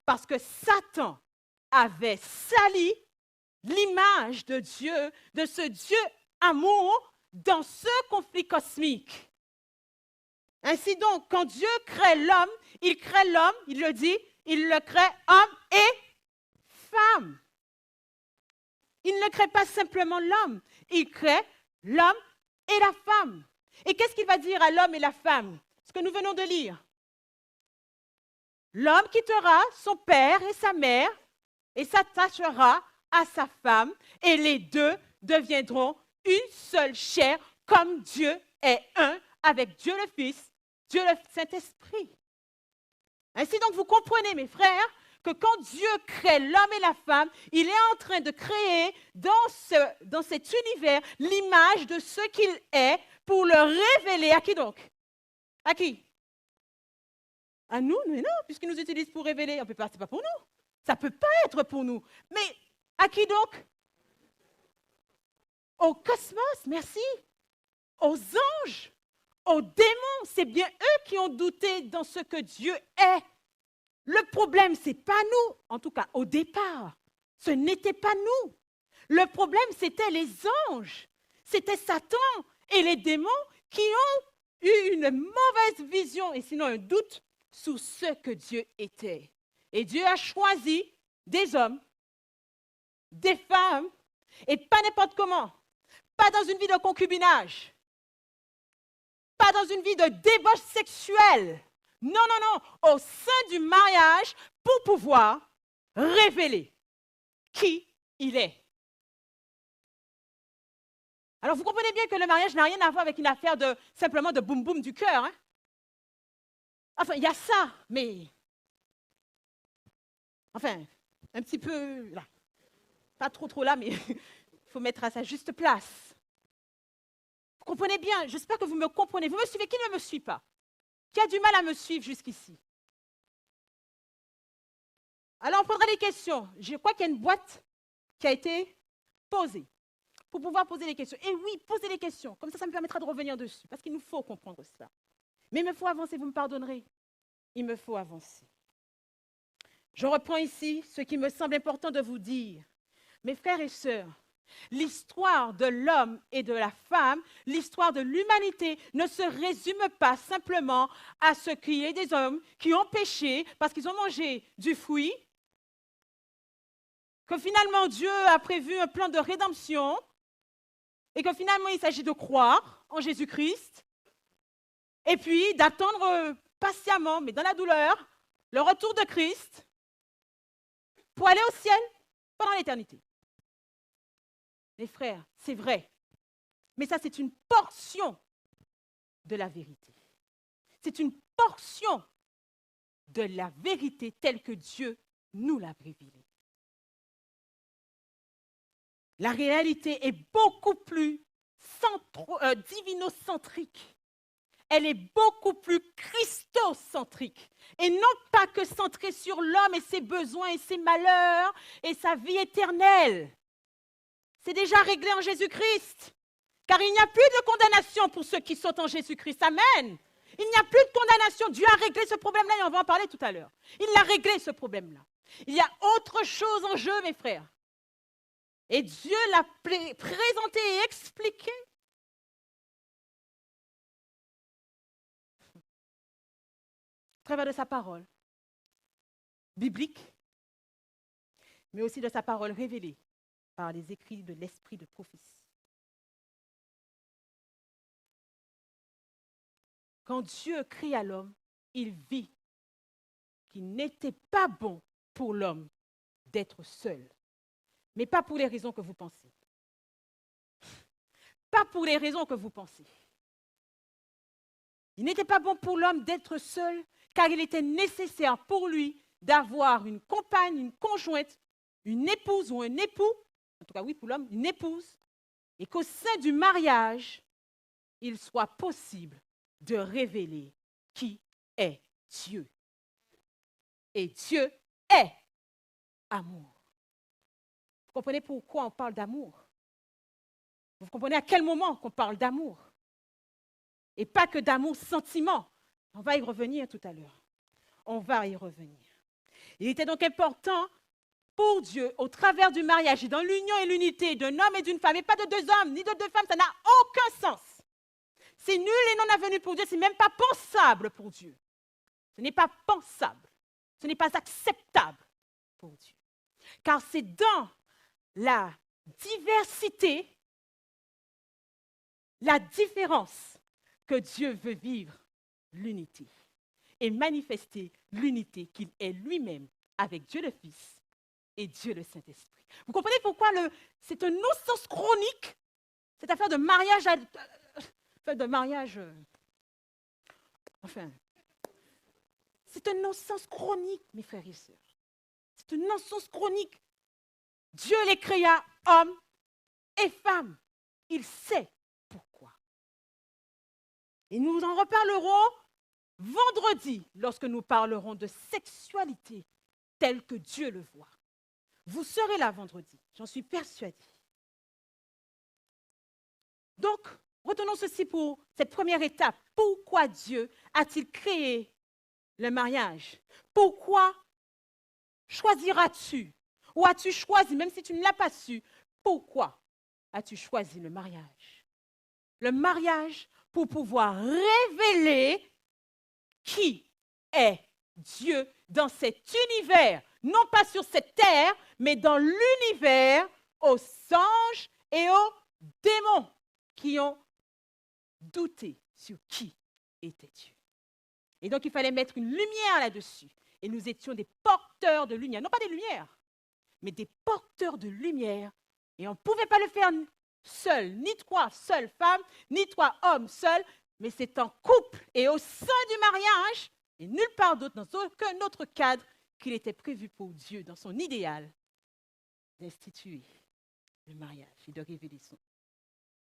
Parce que Satan avait sali l'image de Dieu, de ce Dieu amour, dans ce conflit cosmique. Ainsi donc, quand Dieu crée l'homme, il le dit, il le crée homme et femme. Il ne crée pas simplement l'homme, il crée l'homme et la femme. Et qu'est-ce qu'il va dire à l'homme et la femme? Ce que nous venons de lire. L'homme quittera son père et sa mère et s'attachera à sa femme, et les deux deviendront une seule chair, comme Dieu est un avec Dieu le Fils, Dieu le Saint-Esprit. Ainsi donc, vous comprenez, mes frères, que quand Dieu crée l'homme et la femme, il est en train de créer dans cet univers l'image de ce qu'il est pour le révéler. À qui donc? À qui? À nous? Mais non, puisqu'il nous utilise pour révéler. Ce n'est pas pour nous. Ça ne peut pas être pour nous. Mais à qui donc? Au cosmos, merci. Aux anges, aux démons. C'est bien eux qui ont douté dans ce que Dieu est. Le problème, ce n'est pas nous. En tout cas, au départ, ce n'était pas nous. Le problème, c'était les anges. C'était Satan et les démons qui ont eu une mauvaise vision, et sinon un doute, sur ce que Dieu était. Et Dieu a choisi des hommes, des femmes, et pas n'importe comment. Pas dans une vie de concubinage. Pas dans une vie de débauche sexuelle. Non, non, non. Au sein du mariage, pour pouvoir révéler qui il est. Alors, vous comprenez bien que le mariage n'a rien à voir avec une affaire simplement de boum-boum du cœur. Hein? Enfin, il y a ça, mais... Enfin, un petit peu là. Pas trop là, mais il faut mettre à sa juste place. Vous comprenez bien? J'espère que vous me comprenez. Vous me suivez? Qui ne me suit pas? Qui a du mal à me suivre jusqu'ici? Alors, on prendra des questions. Je crois qu'il y a une boîte qui a été posée pour pouvoir poser les questions. Et oui, posez les questions. Comme ça me permettra de revenir dessus, parce qu'il nous faut comprendre cela. Mais il me faut avancer, vous me pardonnerez. Il me faut avancer. Je reprends ici ce qui me semble important de vous dire. Mes frères et sœurs, l'histoire de l'homme et de la femme, l'histoire de l'humanité ne se résume pas simplement à ce qu'il y ait des hommes qui ont péché parce qu'ils ont mangé du fruit, que finalement Dieu a prévu un plan de rédemption et que finalement il s'agit de croire en Jésus-Christ et puis d'attendre patiemment, mais dans la douleur, le retour de Christ pour aller au ciel pendant l'éternité. Mes frères, c'est vrai, mais ça c'est une portion de la vérité. C'est une portion de la vérité telle que Dieu nous l'a révélée. La réalité est beaucoup plus divinocentrique. Elle est beaucoup plus christocentrique. Et non pas que centrée sur l'homme et ses besoins et ses malheurs et sa vie éternelle. C'est déjà réglé en Jésus-Christ. Car il n'y a plus de condamnation pour ceux qui sont en Jésus-Christ. Amen. Il n'y a plus de condamnation. Dieu a réglé ce problème-là et on va en parler tout à l'heure. Il a réglé ce problème-là. Il y a autre chose en jeu, mes frères. Et Dieu l'a présenté et expliqué. À travers de sa parole biblique, mais aussi de sa parole révélée par les écrits de l'esprit de prophétie. Quand Dieu cria l'homme, il vit qu'il n'était pas bon pour l'homme d'être seul. Mais pas pour les raisons que vous pensez. Pas pour les raisons que vous pensez. Il n'était pas bon pour l'homme d'être seul, car il était nécessaire pour lui d'avoir une compagne, une conjointe, une épouse ou un époux, en tout cas oui pour l'homme, une épouse, et qu'au sein du mariage, il soit possible de révéler qui est Dieu. Et Dieu est amour. Vous comprenez pourquoi on parle d'amour? Vous comprenez à quel moment qu'on parle d'amour? Et pas que d'amour sentiment. On va y revenir tout à l'heure. On va y revenir. Il était donc important pour Dieu, au travers du mariage et dans l'union et l'unité d'un homme et d'une femme, et pas de deux hommes ni de deux femmes, ça n'a aucun sens. C'est nul et non avenu pour Dieu, ce n'est même pas pensable pour Dieu. Ce n'est pas pensable. Ce n'est pas acceptable pour Dieu. Car c'est dans la diversité, la différence, que Dieu veut vivre l'unité et manifester l'unité qu'il est lui-même avec Dieu le Fils et Dieu le Saint-Esprit. Vous comprenez pourquoi c'est un non-sens chronique, cette affaire de mariage, c'est un non-sens chronique, mes frères et sœurs. C'est un non-sens chronique. Dieu les créa hommes et femmes. Il sait pourquoi. Et nous en reparlerons vendredi lorsque nous parlerons de sexualité telle que Dieu le voit. Vous serez là vendredi, j'en suis persuadée. Donc, retenons ceci pour cette première étape. Pourquoi Dieu a-t-il créé le mariage? Pourquoi choisiras-tu? Ou as-tu choisi, même si tu ne l'as pas su, pourquoi as-tu choisi le mariage? Le mariage pour pouvoir révéler qui est Dieu dans cet univers, non pas sur cette terre, mais dans l'univers, aux anges et aux démons qui ont douté sur qui était Dieu. Et donc, il fallait mettre une lumière là-dessus. Et nous étions des porteurs de lumière, non pas des lumières, mais des porteurs de lumière. Et on ne pouvait pas le faire seul, ni toi, seule femme, ni toi, homme, seul, mais c'est en couple et au sein du mariage, et nulle part d'autre, dans aucun autre cadre, qu'il était prévu pour Dieu, dans son idéal, d'instituer le mariage et de révéler son.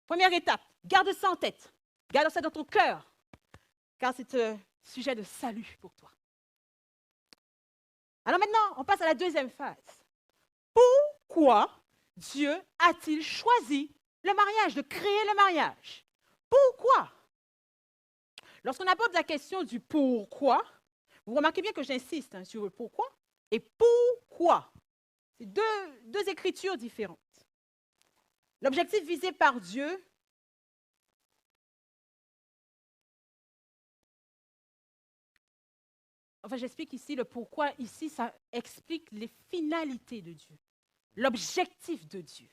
Première étape, garde ça en tête, garde ça dans ton cœur, car c'est un sujet de salut pour toi. Alors maintenant, on passe à la deuxième phase. Pourquoi Dieu a-t-il choisi le mariage, de créer le mariage? Pourquoi? Lorsqu'on aborde la question du pourquoi, vous remarquez bien que j'insiste sur le pourquoi et pourquoi. C'est deux écritures différentes. L'objectif visé par Dieu, enfin j'explique ici le pourquoi, ici ça explique les finalités de Dieu, l'objectif de Dieu.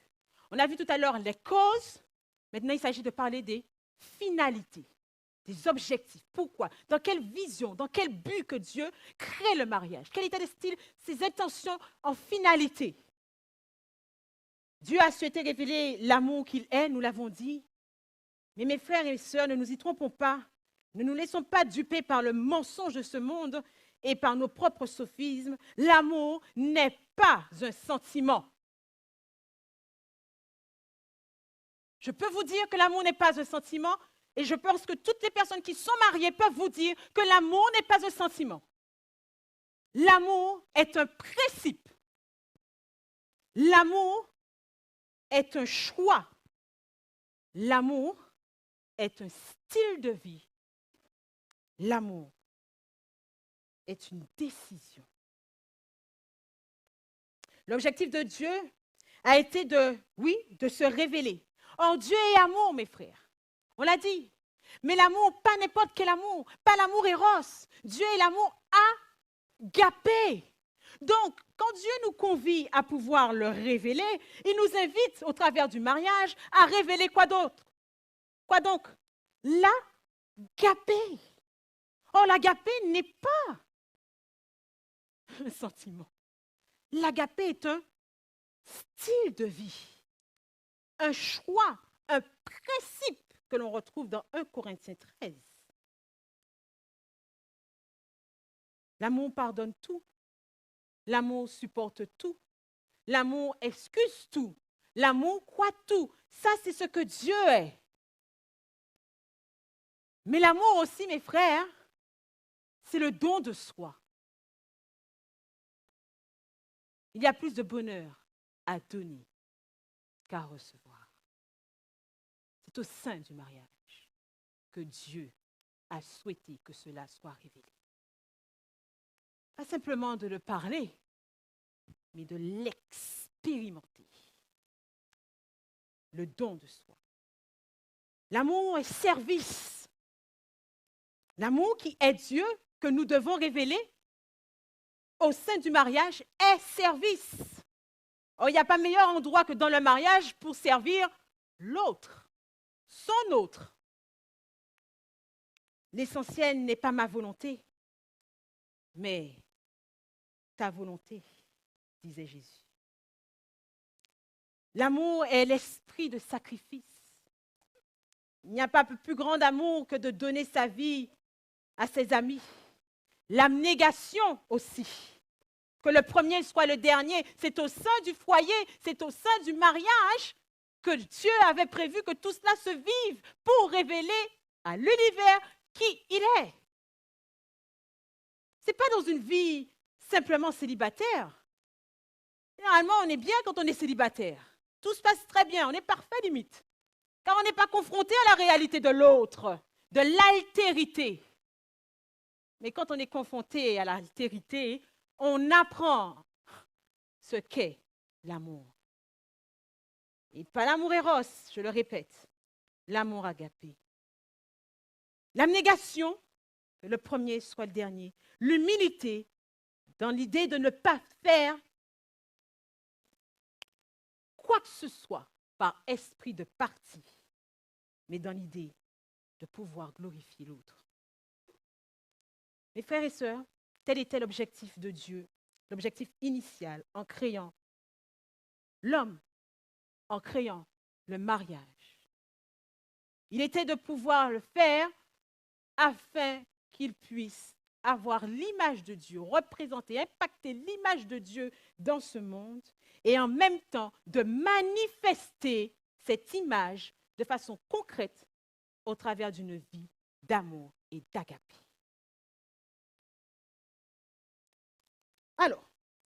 On a vu tout à l'heure les causes, maintenant il s'agit de parler des finalités des objectifs. Pourquoi? Dans quelle vision, dans quel but que Dieu crée le mariage? Quel état de style, ses intentions en finalité? Dieu a souhaité révéler l'amour qu'il est, nous l'avons dit. Mais mes frères et sœurs, ne nous y trompons pas. Ne nous laissons pas duper par le mensonge de ce monde et par nos propres sophismes. L'amour n'est pas un sentiment. Je peux vous dire que l'amour n'est pas un sentiment et je pense que toutes les personnes qui sont mariées peuvent vous dire que l'amour n'est pas un sentiment. L'amour est un principe. L'amour est un choix. L'amour est un style de vie. L'amour est une décision. L'objectif de Dieu a été de se révéler. Or, Dieu est amour, mes frères. On l'a dit. Mais l'amour, pas n'importe quel amour, pas l'amour éros. Dieu est l'amour agapé. Donc, quand Dieu nous convie à pouvoir le révéler, il nous invite, au travers du mariage, à révéler quoi d'autre? Quoi donc? L'agapé. Or, l'agapé n'est pas un sentiment. L'agapé est un style de vie, un choix, un principe que l'on retrouve dans 1 Corinthiens 13. L'amour pardonne tout. L'amour supporte tout. L'amour excuse tout. L'amour croit tout. Ça, c'est ce que Dieu est. Mais l'amour aussi, mes frères, c'est le don de soi. Il y a plus de bonheur à donner qu'à recevoir. C'est au sein du mariage que Dieu a souhaité que cela soit révélé. Pas simplement de le parler, mais de l'expérimenter. Le don de soi. L'amour est service. L'amour qui est Dieu, que nous devons révéler au sein du mariage, est service. Or, il n'y a pas meilleur endroit que dans le mariage pour servir l'autre, son autre. L'essentiel n'est pas ma volonté, mais ta volonté, disait Jésus. L'amour est l'esprit de sacrifice. Il n'y a pas plus grand amour que de donner sa vie à ses amis. L'abnégation aussi. Que le premier soit le dernier. C'est au sein du foyer, c'est au sein du mariage que Dieu avait prévu que tout cela se vive pour révéler à l'univers qui il est. Ce n'est pas dans une vie simplement célibataire. Généralement, on est bien quand on est célibataire. Tout se passe très bien, on est parfait limite. Car on n'est pas confronté à la réalité de l'autre, de l'altérité. Mais quand on est confronté à l'altérité, on apprend ce qu'est l'amour. Et pas l'amour éros, je le répète, l'amour agapé. L'abnégation, que le premier soit le dernier. L'humilité, dans l'idée de ne pas faire quoi que ce soit par esprit de parti, mais dans l'idée de pouvoir glorifier l'autre. Mes frères et sœurs, tel était l'objectif de Dieu, l'objectif initial en créant l'homme, en créant le mariage. Il était de pouvoir le faire afin qu'il puisse avoir l'image de Dieu, représenter, impacter l'image de Dieu dans ce monde et en même temps de manifester cette image de façon concrète au travers d'une vie d'amour et d'agapé. Alors,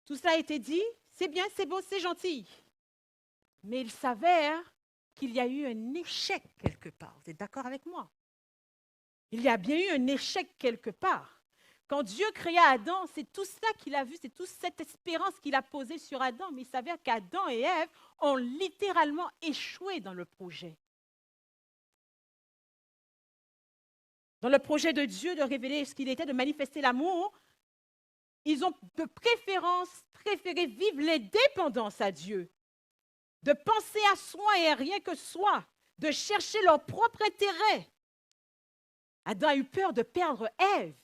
tout cela a été dit, c'est bien, c'est beau, c'est gentil. Mais il s'avère qu'il y a eu un échec quelque part. Vous êtes d'accord avec moi? Il y a bien eu un échec quelque part. Quand Dieu créa Adam, c'est tout cela qu'il a vu, c'est toute cette espérance qu'il a posée sur Adam. Mais il s'avère qu'Adam et Ève ont littéralement échoué dans le projet. Dans le projet de Dieu de révéler ce qu'il était, de manifester l'amour, ils ont de préféré vivre l'indépendance à Dieu, de penser à soi et à rien que soi, de chercher leur propre intérêt, Adam a eu peur de perdre Ève.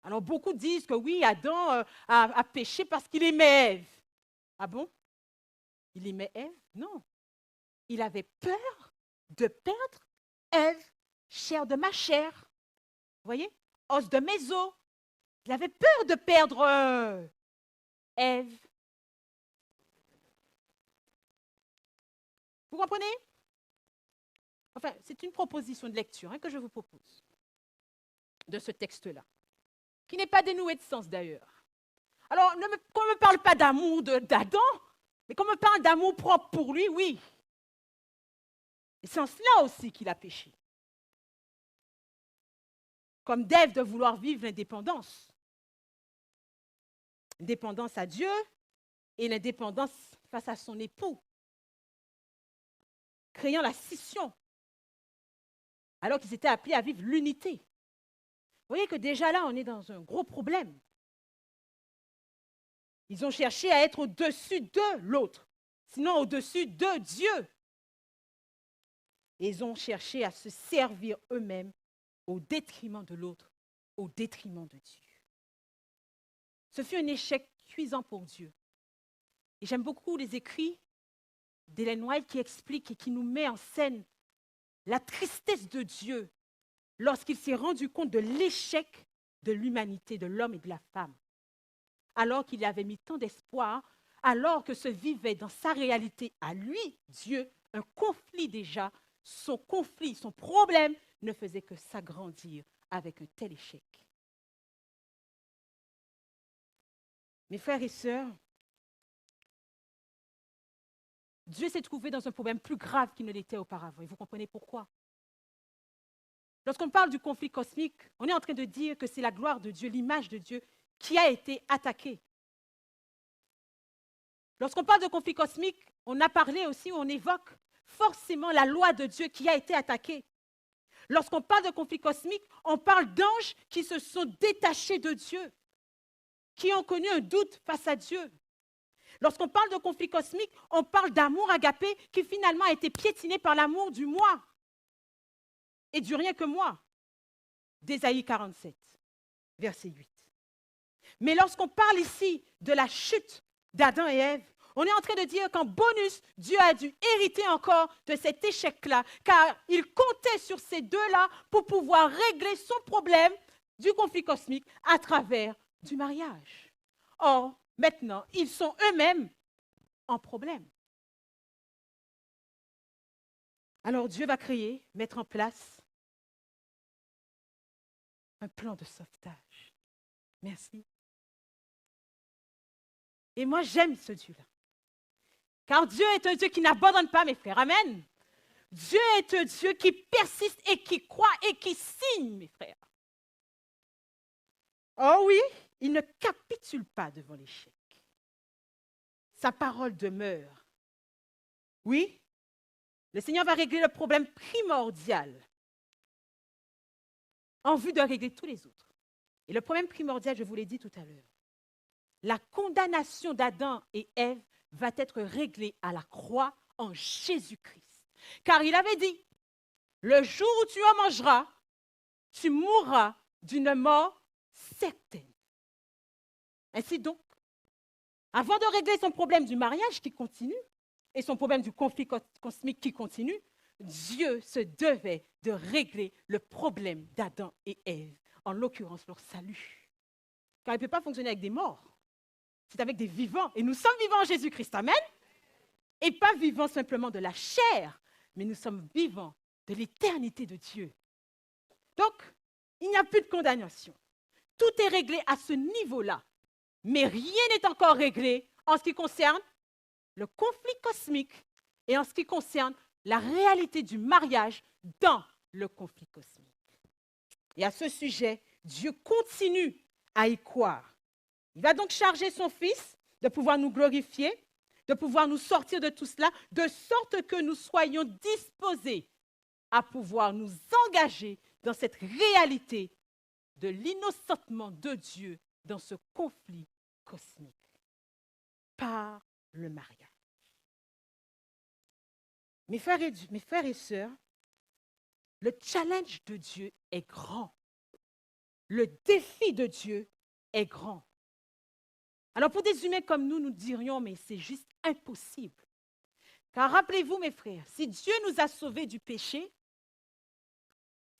Alors beaucoup disent que oui, Adam a péché parce qu'il aimait Ève. Ah bon? Il aimait Ève? Non. Il avait peur de perdre Ève, chair de ma chair. Vous voyez? Os de mes os. Il avait peur de perdre Ève. Vous comprenez? Enfin, c'est une proposition de lecture que je vous propose de ce texte-là, qui n'est pas dénoué de sens d'ailleurs. Alors, qu'on ne me parle pas d'amour d'Adam, mais qu'on me parle d'amour propre pour lui, oui. Et c'est en cela aussi qu'il a péché. Comme d'Ève de vouloir vivre l'indépendance. L'indépendance à Dieu et l'indépendance face à son époux. Créant la scission. Alors qu'ils étaient appelés à vivre l'unité. Vous voyez que déjà là, on est dans un gros problème. Ils ont cherché à être au-dessus de l'autre, sinon au-dessus de Dieu. Et ils ont cherché à se servir eux-mêmes au détriment de l'autre, au détriment de Dieu. Ce fut un échec cuisant pour Dieu. Et j'aime beaucoup les écrits d'Ellen White qui expliquent et qui nous met en scène la tristesse de Dieu lorsqu'il s'est rendu compte de l'échec de l'humanité, de l'homme et de la femme. Alors qu'il avait mis tant d'espoir, alors que se vivait dans sa réalité à lui, Dieu, un conflit déjà, son conflit, son problème ne faisait que s'agrandir avec un tel échec. Mes frères et sœurs, Dieu s'est trouvé dans un problème plus grave qu'il ne l'était auparavant. Et vous comprenez pourquoi? Lorsqu'on parle du conflit cosmique, on est en train de dire que c'est la gloire de Dieu, l'image de Dieu, qui a été attaquée. Lorsqu'on parle de conflit cosmique, on a parlé aussi, on évoque forcément la loi de Dieu qui a été attaquée. Lorsqu'on parle de conflit cosmique, on parle d'anges qui se sont détachés de Dieu, qui ont connu un doute face à Dieu. Lorsqu'on parle de conflit cosmique, on parle d'amour agapé qui finalement a été piétiné par l'amour du moi et du rien que moi, d'Ésaïe 47, verset 8. Mais lorsqu'on parle ici de la chute d'Adam et Ève, on est en train de dire qu'en bonus, Dieu a dû hériter encore de cet échec-là, car il comptait sur ces deux-là pour pouvoir régler son problème du conflit cosmique à travers du mariage. Or, maintenant, ils sont eux-mêmes en problème. Alors Dieu va créer, mettre en place un plan de sauvetage. Merci. Et moi, j'aime ce Dieu-là. Car Dieu est un Dieu qui n'abandonne pas, mes frères. Amen. Dieu est un Dieu qui persiste et qui croit et qui signe, mes frères. Oh oui, il ne capitule pas devant l'échec. Sa parole demeure. Oui, le Seigneur va régler le problème primordial en vue de régler tous les autres. Et le problème primordial, je vous l'ai dit tout à l'heure, la condamnation d'Adam et Ève va être réglée à la croix en Jésus-Christ. Car il avait dit, le jour où tu en mangeras, tu mourras d'une mort certaine. Ainsi donc, avant de régler son problème du mariage qui continue et son problème du conflit cosmique qui continue, Dieu se devait de régler le problème d'Adam et Ève, en l'occurrence leur salut. Car il ne peut pas fonctionner avec des morts. C'est avec des vivants. Et nous sommes vivants en Jésus-Christ. Amen. Et pas vivants simplement de la chair, mais nous sommes vivants de l'éternité de Dieu. Donc, il n'y a plus de condamnation. Tout est réglé à ce niveau-là. Mais rien n'est encore réglé en ce qui concerne le conflit cosmique et en ce qui concerne la réalité du mariage dans le conflit cosmique. Et à ce sujet, Dieu continue à y croire. Il va donc charger son Fils de pouvoir nous glorifier, de pouvoir nous sortir de tout cela, de sorte que nous soyons disposés à pouvoir nous engager dans cette réalité de l'innocentement de Dieu dans ce conflit cosmique par le mariage. Mes frères et sœurs, Le challenge de Dieu est grand. Le défi de Dieu est grand. Alors pour des humains comme nous dirions, mais c'est juste impossible. Car rappelez-vous, mes frères, si Dieu nous a sauvés du péché,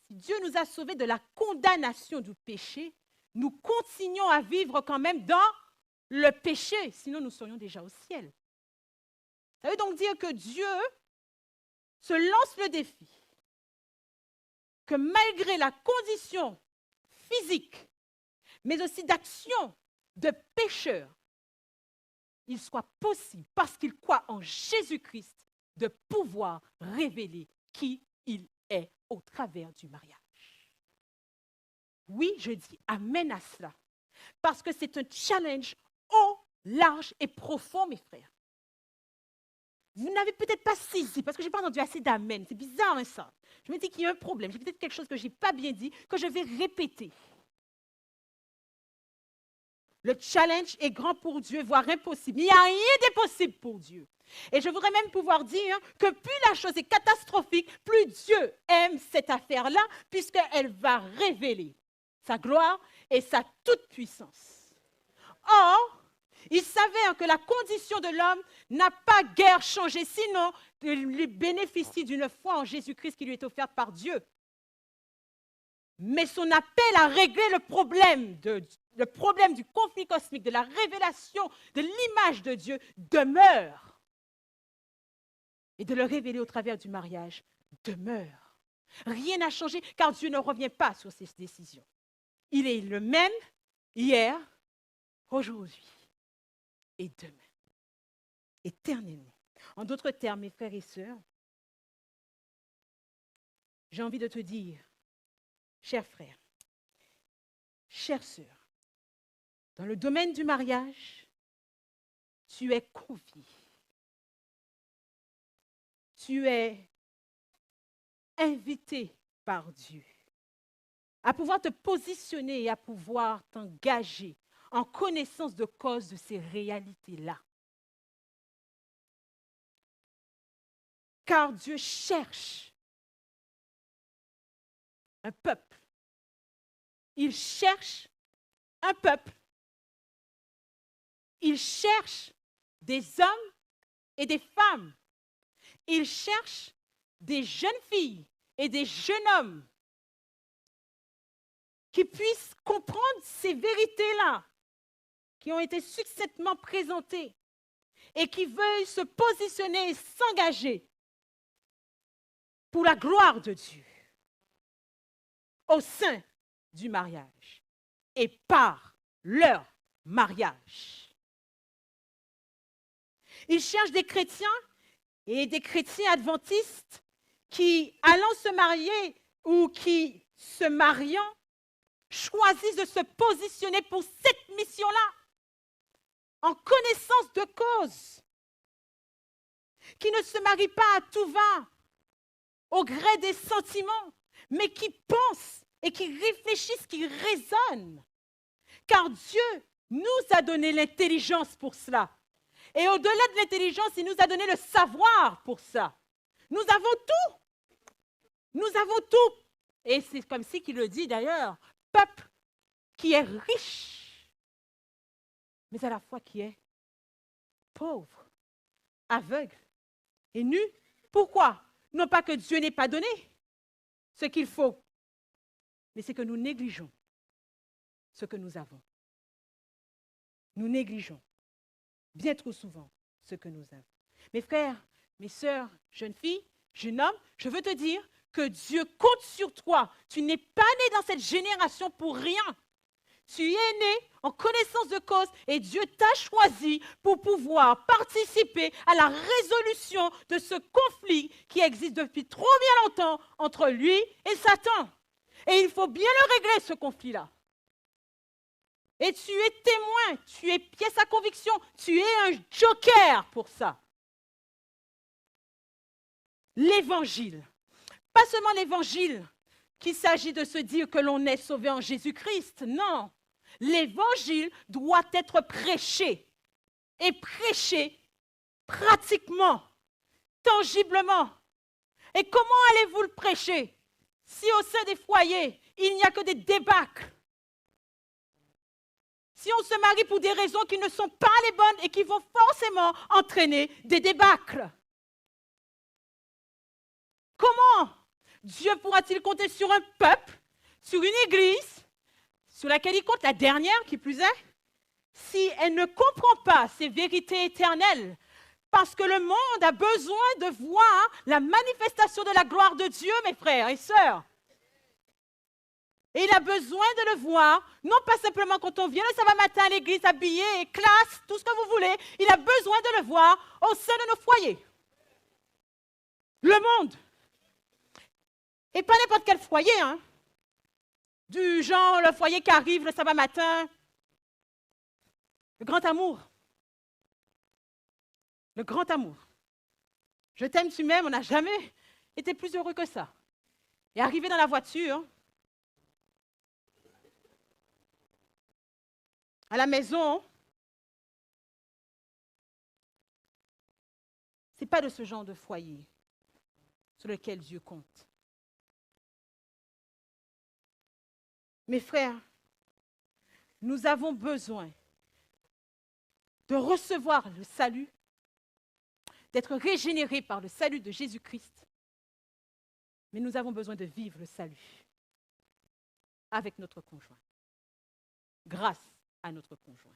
si Dieu nous a sauvés de la condamnation du péché, nous continuons à vivre quand même dans le péché, sinon nous serions déjà au ciel. Ça veut donc dire que Dieu se lance le défi, que malgré la condition physique, mais aussi d'action de pécheur, il soit possible, parce qu'il croit en Jésus-Christ, de pouvoir révéler qui il est au travers du mariage. Oui, je dis amen à cela, parce que c'est un challenge haut, large et profond, mes frères. Vous n'avez peut-être pas saisi, parce que je n'ai pas entendu assez d'amen. C'est bizarre, hein, ça. Je me dis qu'il y a un problème. J'ai peut-être quelque chose que je n'ai pas bien dit, que je vais répéter. Le challenge est grand pour Dieu, voire impossible. Il n'y a rien d'impossible pour Dieu. Et je voudrais même pouvoir dire que plus la chose est catastrophique, plus Dieu aime cette affaire-là, puisqu'elle va révéler sa gloire et sa toute-puissance. Or, il savait que la condition de l'homme n'a pas guère changé, sinon il bénéficie d'une foi en Jésus-Christ qui lui est offerte par Dieu. Mais son appel à régler le problème du conflit cosmique, de la révélation de l'image de Dieu demeure. Et de le révéler au travers du mariage demeure. Rien n'a changé car Dieu ne revient pas sur ses décisions. Il est le même hier, aujourd'hui et demain. Éternellement. En d'autres termes, mes frères et sœurs, j'ai envie de te dire, chers frères, chères sœurs, dans le domaine du mariage, tu es convié. Tu es invité par Dieu à pouvoir te positionner et à pouvoir t'engager en connaissance de cause de ces réalités-là. Car Dieu cherche un peuple. Il cherche un peuple. Il cherche des hommes et des femmes. Il cherche des jeunes filles et des jeunes hommes qui puissent comprendre ces vérités-là, qui ont été succinctement présentées et qui veulent se positionner et s'engager pour la gloire de Dieu au sein du mariage et par leur mariage. Il cherche des chrétiens et des chrétiens adventistes qui, allant se marier ou qui, se mariant, choisissent de se positionner pour cette mission-là, en connaissance de cause, qui ne se marient pas à tout va, au gré des sentiments, mais qui pensent et qui réfléchissent, qui raisonnent. Car Dieu nous a donné l'intelligence pour cela. Et au-delà de l'intelligence, il nous a donné le savoir pour ça. Nous avons tout. Nous avons tout. Et c'est comme si qu'il le dit d'ailleurs, peuple qui est riche, mais à la fois qui est pauvre, aveugle et nu. Pourquoi? Non pas que Dieu n'ait pas donné ce qu'il faut, mais c'est que nous négligeons ce que nous avons. Nous négligeons bien trop souvent ce que nous avons. Mes frères, mes sœurs, jeunes filles, jeunes hommes, je veux te dire que Dieu compte sur toi. Tu n'es pas né dans cette génération pour rien. Tu es né en connaissance de cause et Dieu t'a choisi pour pouvoir participer à la résolution de ce conflit qui existe depuis trop bien longtemps entre lui et Satan. Et il faut bien le régler, ce conflit-là. Et tu es témoin, tu es pièce à conviction, tu es un joker pour ça. L'évangile. Pas seulement l'évangile, qu'il s'agit de se dire que l'on est sauvé en Jésus-Christ, non. L'évangile doit être prêché, et prêché pratiquement, tangiblement. Et comment allez-vous le prêcher? Si au sein des foyers, il n'y a que des débâcles, si on se marie pour des raisons qui ne sont pas les bonnes et qui vont forcément entraîner des débâcles, comment Dieu pourra-t-il compter sur un peuple, sur une église, sur laquelle il compte, la dernière qui plus est, si elle ne comprend pas ces vérités éternelles? Parce que le monde a besoin de voir la manifestation de la gloire de Dieu, mes frères et sœurs. Et il a besoin de le voir, non pas simplement quand on vient le sabbat matin à l'église habillé, classe, tout ce que vous voulez. Il a besoin de le voir au sein de nos foyers. Le monde. Et pas n'importe quel foyer, hein. Du genre le foyer qui arrive le sabbat matin. Le grand amour. Le grand amour. Je t'aime, tu m'aimes, on n'a jamais été plus heureux que ça. Et arrivé dans la voiture, à la maison, ce n'est pas de ce genre de foyer sur lequel Dieu compte. Mes frères, nous avons besoin de recevoir le salut, d'être régénérés par le salut de Jésus-Christ, mais nous avons besoin de vivre le salut avec notre conjoint, grâce à notre conjoint,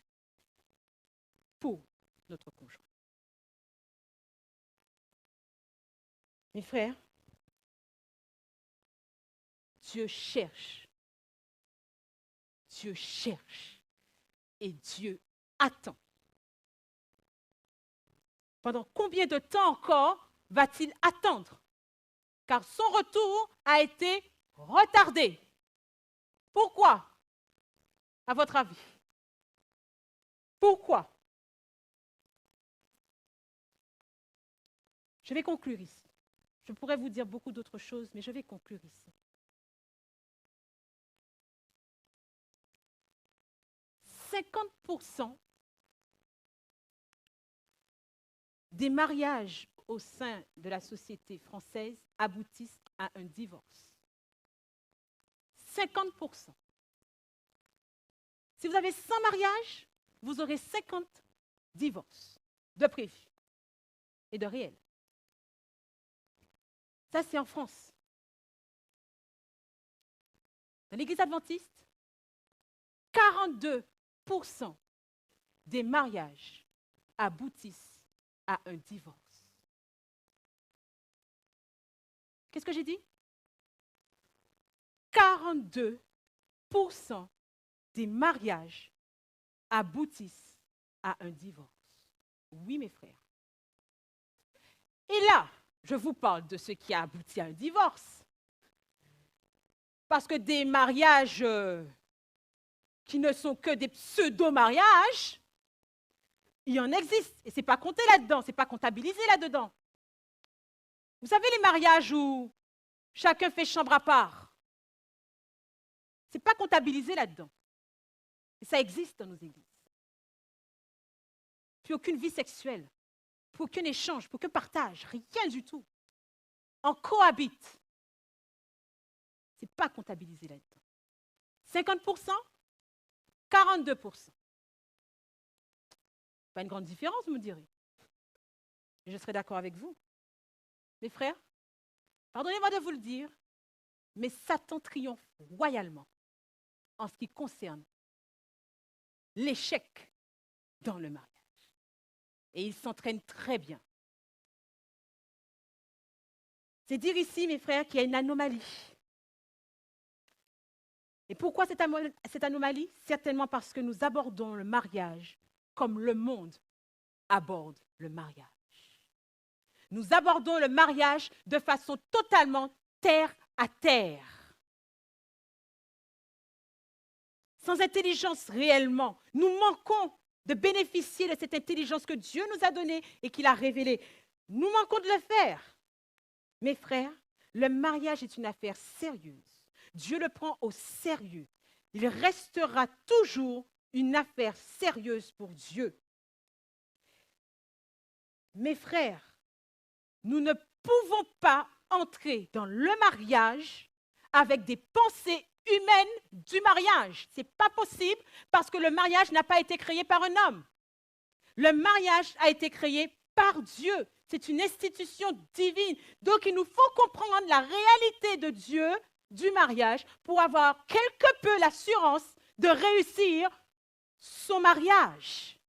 pour notre conjoint. Mes frères, Dieu cherche et Dieu attend. Pendant combien de temps encore va-t-il attendre? Car son retour a été retardé. Pourquoi, à votre avis? Pourquoi? Je vais conclure ici. Je pourrais vous dire beaucoup d'autres choses, mais je vais conclure ici. 50% des mariages au sein de la société française aboutissent à un divorce. 50%. Si vous avez 100 mariages, vous aurez 50 divorces de prévus et de réels. Ça, c'est en France. Dans l'Église adventiste, 42% des mariages aboutissent à un divorce. Qu'est-ce que j'ai dit? 42% des mariages aboutissent à un divorce. Oui, mes frères. Et là, je vous parle de ce qui a abouti à un divorce. Parce que des mariages qui ne sont que des pseudo-mariages, il en existe. Et ce n'est pas compté là-dedans, ce n'est pas comptabilisé là-dedans. Vous savez, les mariages où chacun fait chambre à part, ce n'est pas comptabilisé là-dedans. Et ça existe dans nos églises. Puis aucune vie sexuelle, puis aucun échange, puis aucun partage, rien du tout. On cohabite. Ce n'est pas comptabilisé là-dedans. 50%, 42%. Pas une grande différence, vous me direz. Je serai d'accord avec vous. Mes frères, pardonnez-moi de vous le dire, mais Satan triomphe royalement en ce qui concerne l'échec dans le mariage. Et il s'entraîne très bien. C'est dire ici, mes frères, qu'il y a une anomalie. Et pourquoi cette anomalie? Certainement parce que nous abordons le mariage comme le monde aborde le mariage. Nous abordons le mariage de façon totalement terre à terre. Sans intelligence réellement. Nous manquons de bénéficier de cette intelligence que Dieu nous a donnée et qu'il a révélée. Nous manquons de le faire. Mes frères, le mariage est une affaire sérieuse. Dieu le prend au sérieux. Il restera toujours une affaire sérieuse pour Dieu. Mes frères, nous ne pouvons pas entrer dans le mariage avec des pensées humaines du mariage. Ce n'est pas possible parce que le mariage n'a pas été créé par un homme. Le mariage a été créé par Dieu. C'est une institution divine. Donc, il nous faut comprendre la réalité de Dieu, du mariage, pour avoir quelque peu l'assurance de réussir son mariage.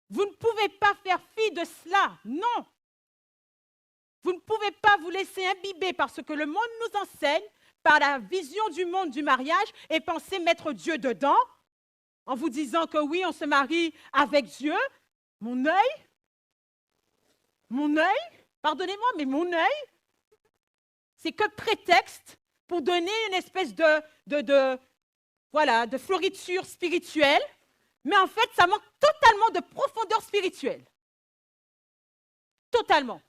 Vous ne pouvez pas faire fi de cela, non. Vous ne pouvez pas vous laisser imbiber par ce que le monde nous enseigne, par la vision du monde du mariage, et penser mettre Dieu dedans, en vous disant que oui, on se marie avec Dieu. Mon œil, pardonnez-moi, mais mon œil, c'est que prétexte pour donner une espèce de floriture spirituelle, mais en fait, ça manque totalement de profondeur spirituelle. Totalement.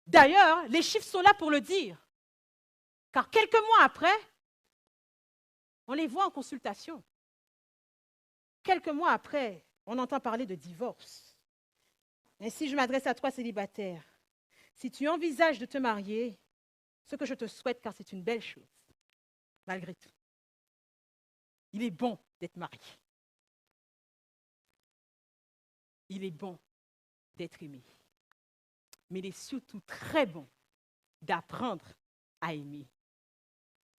D'ailleurs, les chiffres sont là pour le dire. Car quelques mois après, on les voit en consultation. Quelques mois après, on entend parler de divorce. Ainsi, je m'adresse à toi, célibataire. Si tu envisages de te marier, ce que je te souhaite, car c'est une belle chose, malgré tout. Il est bon d'être marié. Il est bon d'être aimé. Mais il est surtout très bon d'apprendre à aimer.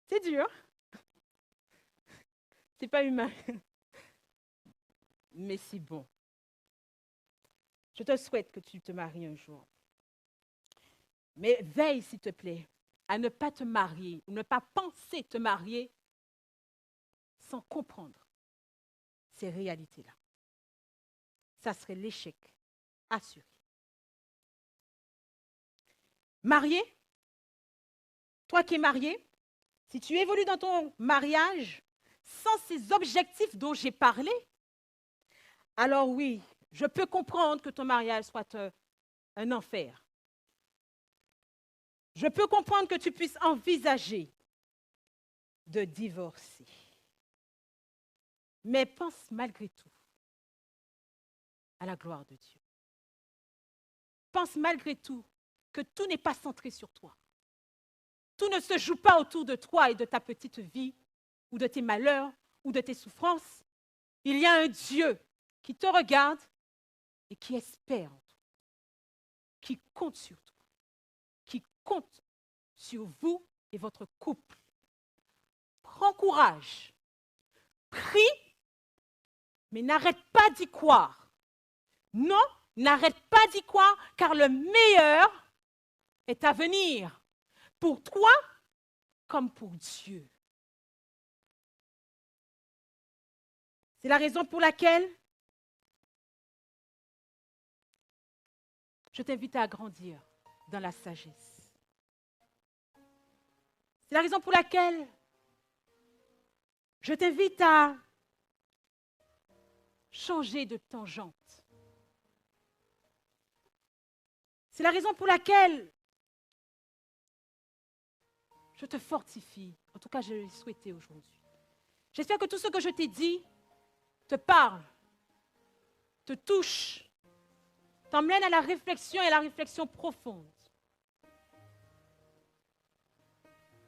C'est dur. C'est pas humain. Mais c'est bon. Je te souhaite que tu te maries un jour. Mais veille, s'il te plaît, à ne pas te marier ou ne pas penser te marier sans comprendre ces réalités-là. Ça serait l'échec assuré. Marié, toi qui es marié, si tu évolues dans ton mariage sans ces objectifs dont j'ai parlé, alors oui, je peux comprendre que ton mariage soit un enfer. Je peux comprendre que tu puisses envisager de divorcer. Mais pense malgré tout à la gloire de Dieu. Pense malgré tout que tout n'est pas centré sur toi. Tout ne se joue pas autour de toi et de ta petite vie, ou de tes malheurs, ou de tes souffrances. Il y a un Dieu qui te regarde et qui espère en toi, qui compte sur toi, qui compte sur vous et votre couple. Prends courage, prie, mais n'arrête pas d'y croire. Non, n'arrête pas d'y croire, car le meilleur est à venir, pour toi comme pour Dieu. C'est la raison pour laquelle je t'invite à grandir dans la sagesse. C'est la raison pour laquelle je t'invite à changer de tangente. C'est la raison pour laquelle je te fortifie. En tout cas, je l'ai souhaité aujourd'hui. J'espère que tout ce que je t'ai dit te parle, te touche, t'emmène à la réflexion et à la réflexion profonde.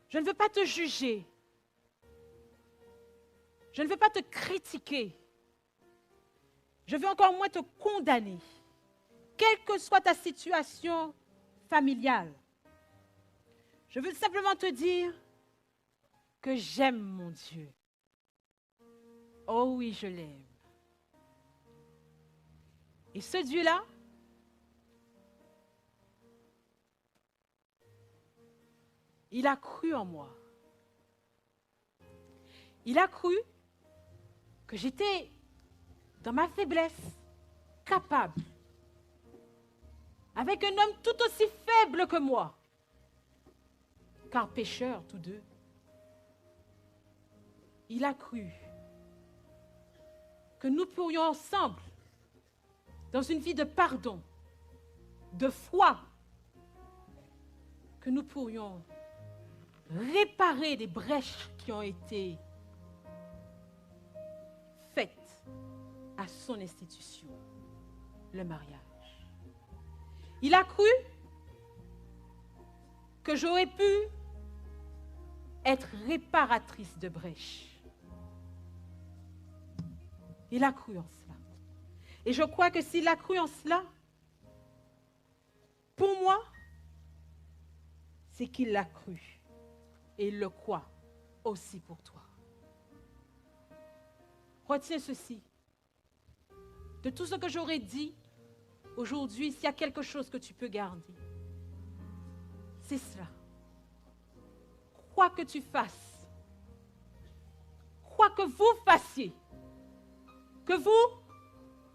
Je ne veux pas te juger. Je ne veux pas te critiquer. Je veux encore moins te condamner. Quelle que soit ta situation familiale. Je veux simplement te dire que j'aime mon Dieu. Oh oui, je l'aime. Et ce Dieu-là, il a cru en moi. Il a cru que j'étais, dans ma faiblesse, capable, avec un homme tout aussi faible que moi, car pécheurs tous deux, il a cru que nous pourrions ensemble, dans une vie de pardon, de foi, que nous pourrions réparer les brèches qui ont été faites à son institution, le mariage. Il a cru que j'aurais pu être réparatrice de brèches. Il a cru en cela. Et je crois que s'il a cru en cela, pour moi, c'est qu'il l'a cru. Et il le croit aussi pour toi. Retiens ceci. De tout ce que j'aurais dit aujourd'hui, s'il y a quelque chose que tu peux garder, c'est cela. Quoi que tu fasses, quoi que vous fassiez, que vous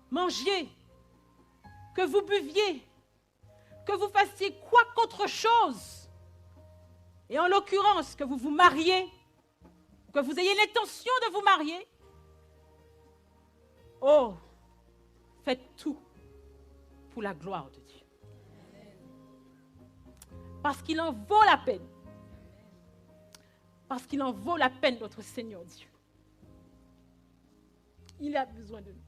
mangiez, que vous buviez, que vous fassiez quoi qu'autre chose, et en l'occurrence que vous vous mariez, que vous ayez l'intention de vous marier, oh, faites tout pour la gloire de Dieu. Parce qu'il en vaut la peine. Parce qu'il en vaut la peine, notre Seigneur Dieu. Il a besoin de nous.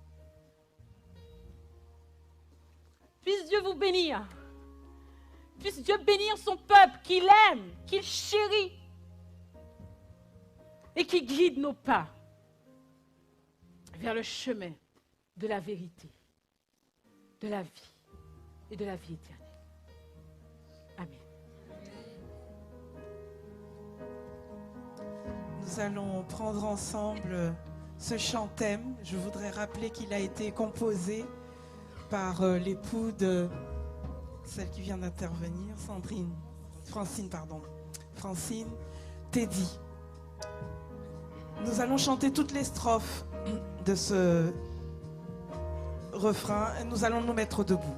Puisse Dieu vous bénir. Puisse Dieu bénir son peuple qu'il aime, qu'il chérit et qui guide nos pas vers le chemin de la vérité, de la vie et de la vie éternelle. Amen. Nous allons prendre ensemble ce chant-thème. Je voudrais rappeler qu'il a été composé par l'époux de celle qui vient d'intervenir, Francine Teddy. Nous allons chanter toutes les strophes de ce refrain et nous allons nous mettre debout.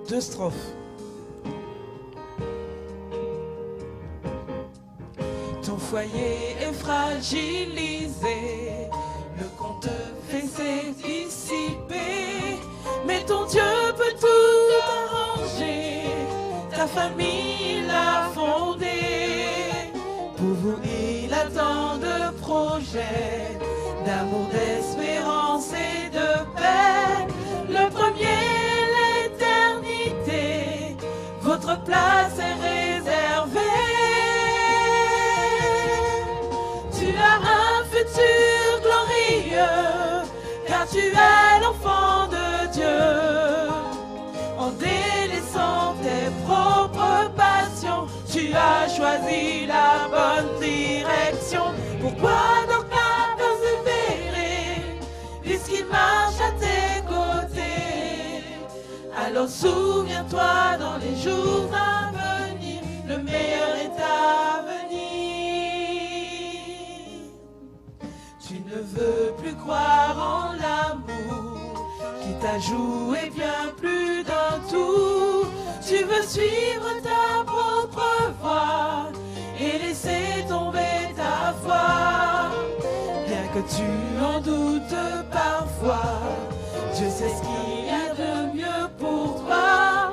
Deux strophes. Ton foyer est fragilisé, le qu'on te fait s'est dissipé, mais ton Dieu peut tout arranger, ta famille l'a fondée. Pour vous il a tant de projets, d'amour, d'espérance et de paix. Le premier, l'éternité, votre place est réservée. Tu as un futur glorieux, car tu es l'enfant de Dieu. En délaissant tes propres passions, tu as choisi la bonne direction. Pourquoi donc pas persévérer, puisqu'il marche à tes côtés? Alors souviens-toi dans les jours à venir, le meilleur est à venir. Tu ne veux plus croire en l'amour qui t'a joué bien plus d'un tour. Tu veux suivre ta propre voie et laisser tomber ta foi. Bien que tu en doutes parfois, Dieu sait ce qu'il y a de mieux pour toi.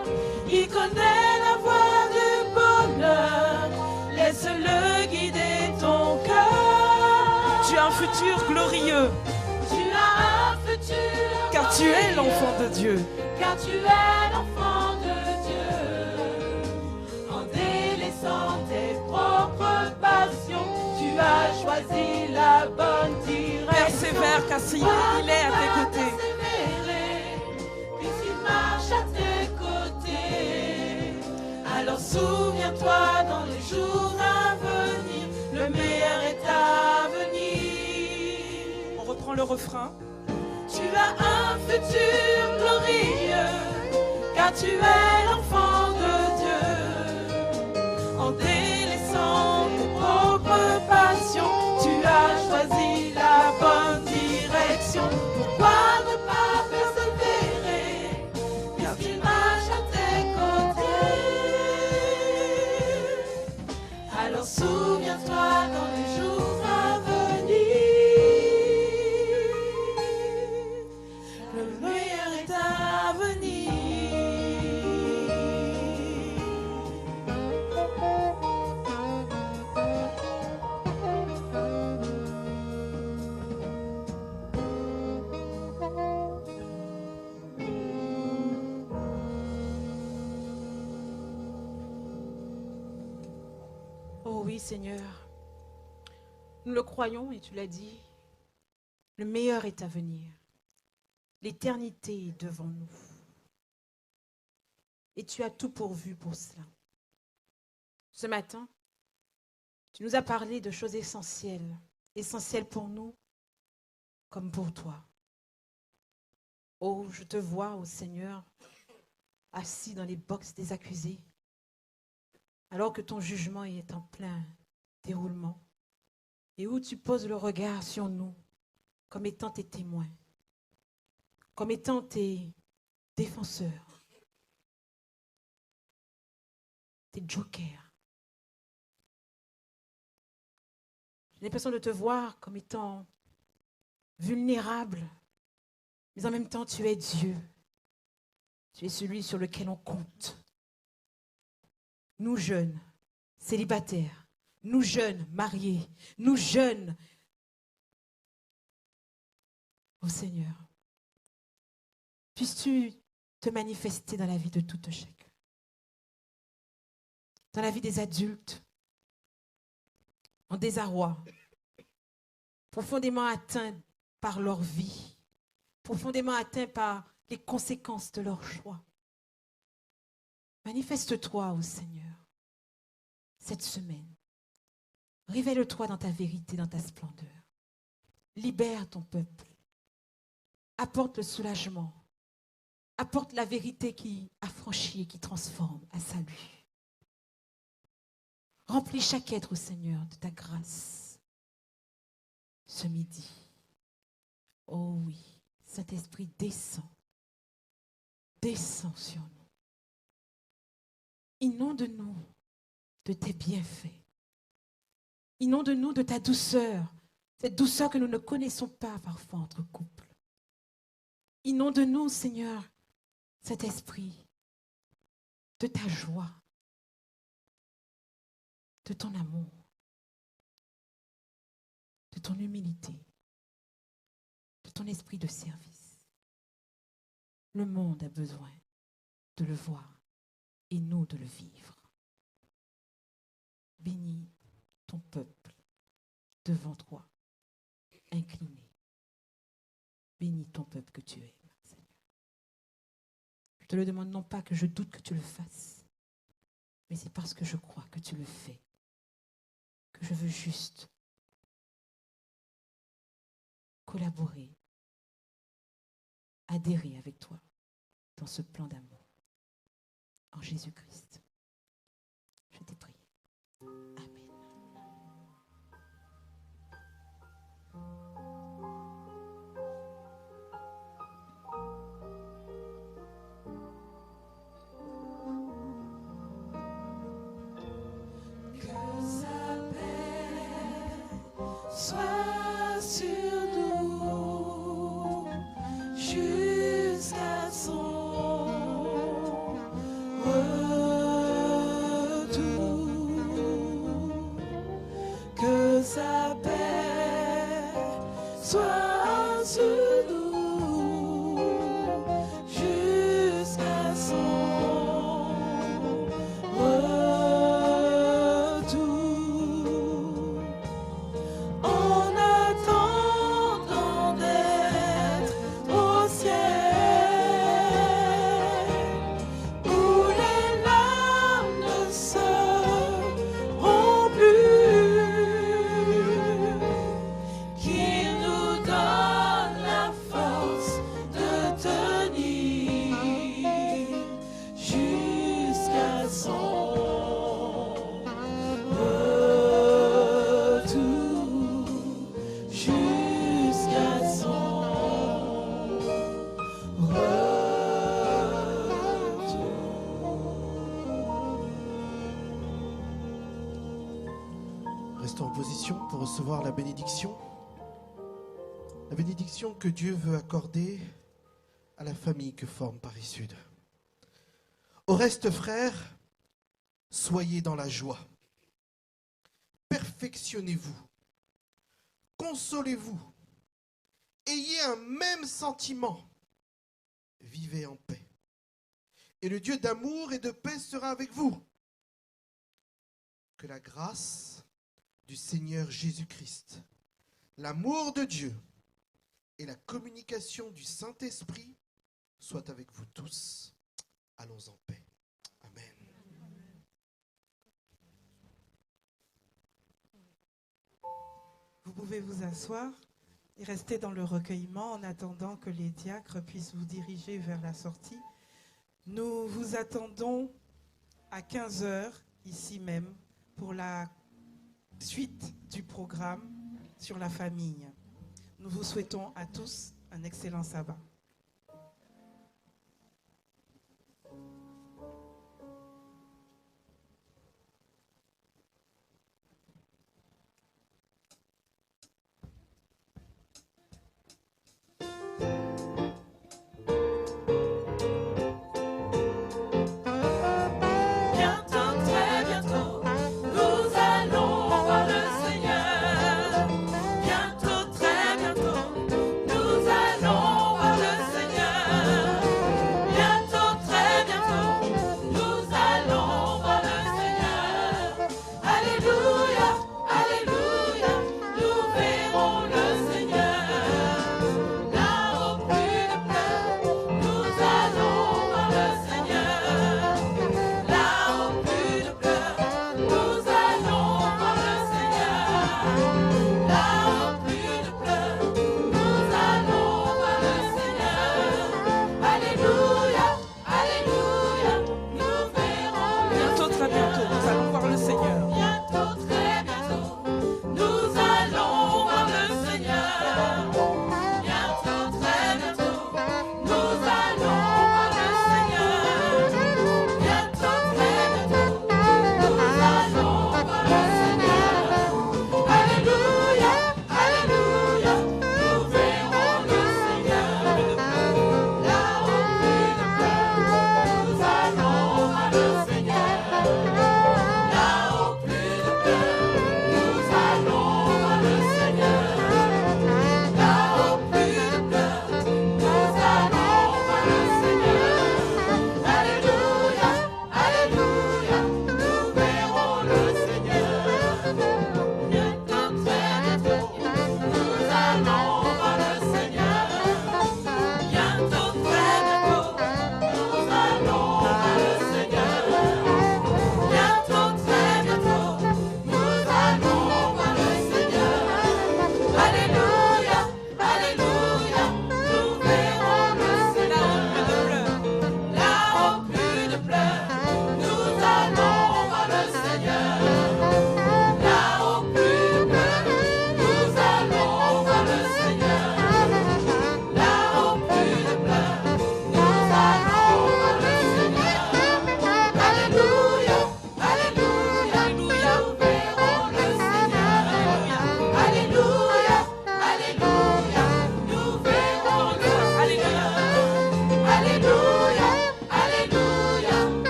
Il connaît la voie du bonheur, laisse-le guider ton cœur. Tu as un futur glorieux, tu as un futur, car tu es l'enfant de Dieu. Car tu es l'enfant de Dieu. En délaissant tes propres passions, tu as choisi la bonne direction. Persévère, car il est à tes côtés. Puisqu'il marche à tes côtés. Alors souviens-toi dans les jours à venir, le meilleur est à venir. On reprend le refrain. Tu as un futur glorieux, car tu es l'enfant de Dieu. En délaissant tes propres passions, tu as choisi la bonne direction. Pourquoi ne pas persévérer, car tu marches à tes côtés? Alors souviens-toi dans les jours à venir, le meilleur est à venir. Oui, Seigneur, nous le croyons et tu l'as dit, le meilleur est à venir. L'éternité est devant nous. Et tu as tout pourvu pour cela. Ce matin, tu nous as parlé de choses essentielles, essentielles pour nous comme pour toi. Oh, je te vois, ô Seigneur, assis dans les boxes des accusés, alors que ton jugement est en plein déroulement, et où tu poses le regard sur nous comme étant tes témoins, comme étant tes défenseurs, tes jokers. J'ai l'impression de te voir comme étant vulnérable, mais en même temps tu es Dieu. Tu es celui sur lequel on compte. Nous jeunes, célibataires, nous jeunes, mariés, nous jeunes, ô Seigneur, puisses-tu te manifester dans la vie de tout un chacun, dans la vie des adultes, en désarroi, profondément atteints par leur vie, profondément atteints par les conséquences de leur choix. Manifeste-toi, ô Seigneur, cette semaine. Révèle-toi dans ta vérité, dans ta splendeur. Libère ton peuple. Apporte le soulagement. Apporte la vérité qui affranchit et qui transforme à salut. Remplis chaque être, ô Seigneur, de ta grâce ce midi. Oh oui, Saint-Esprit, descend. Descends sur nous. Inonde-nous de tes bienfaits. Inonde-nous de ta douceur, cette douceur que nous ne connaissons pas parfois entre couples. Inonde-nous, Seigneur, cet esprit de ta joie, de ton amour, de ton humilité, de ton esprit de service. Le monde a besoin de le voir et nous de le vivre. Bénis ton peuple devant toi, incliné. Bénis ton peuple que tu aimes, Seigneur. Je te le demande non pas que je doute que tu le fasses, mais c'est parce que je crois que tu le fais, que je veux juste collaborer, adhérer avec toi dans ce plan d'amour. En Jésus-Christ, je t'ai prié. Amen. Que sa paix soit sur nous jusqu'à son que sa paix soit sur nous jusqu'à son retour. En attendant d'être au ciel, où les larmes ne seront plus, qu'il nous donne la force de tenir jusqu'à son retour, jusqu'à son Restons en position pour recevoir la bénédiction. La bénédiction que Dieu veut accorder à la famille que forme Paris Sud. Au reste, frères, soyez dans la joie. Perfectionnez-vous. Consolez-vous. Ayez un même sentiment. Vivez en paix. Et le Dieu d'amour et de paix sera avec vous. Que la grâce du Seigneur Jésus-Christ, l'amour de Dieu et la communication du Saint-Esprit soient avec vous tous. Allons en paix. Amen. Vous pouvez vous asseoir et rester dans le recueillement en attendant que les diacres puissent vous diriger vers la sortie. Nous vous attendons à 15h, ici même, pour la suite du programme sur la famille. Nous vous souhaitons à tous un excellent sabbat.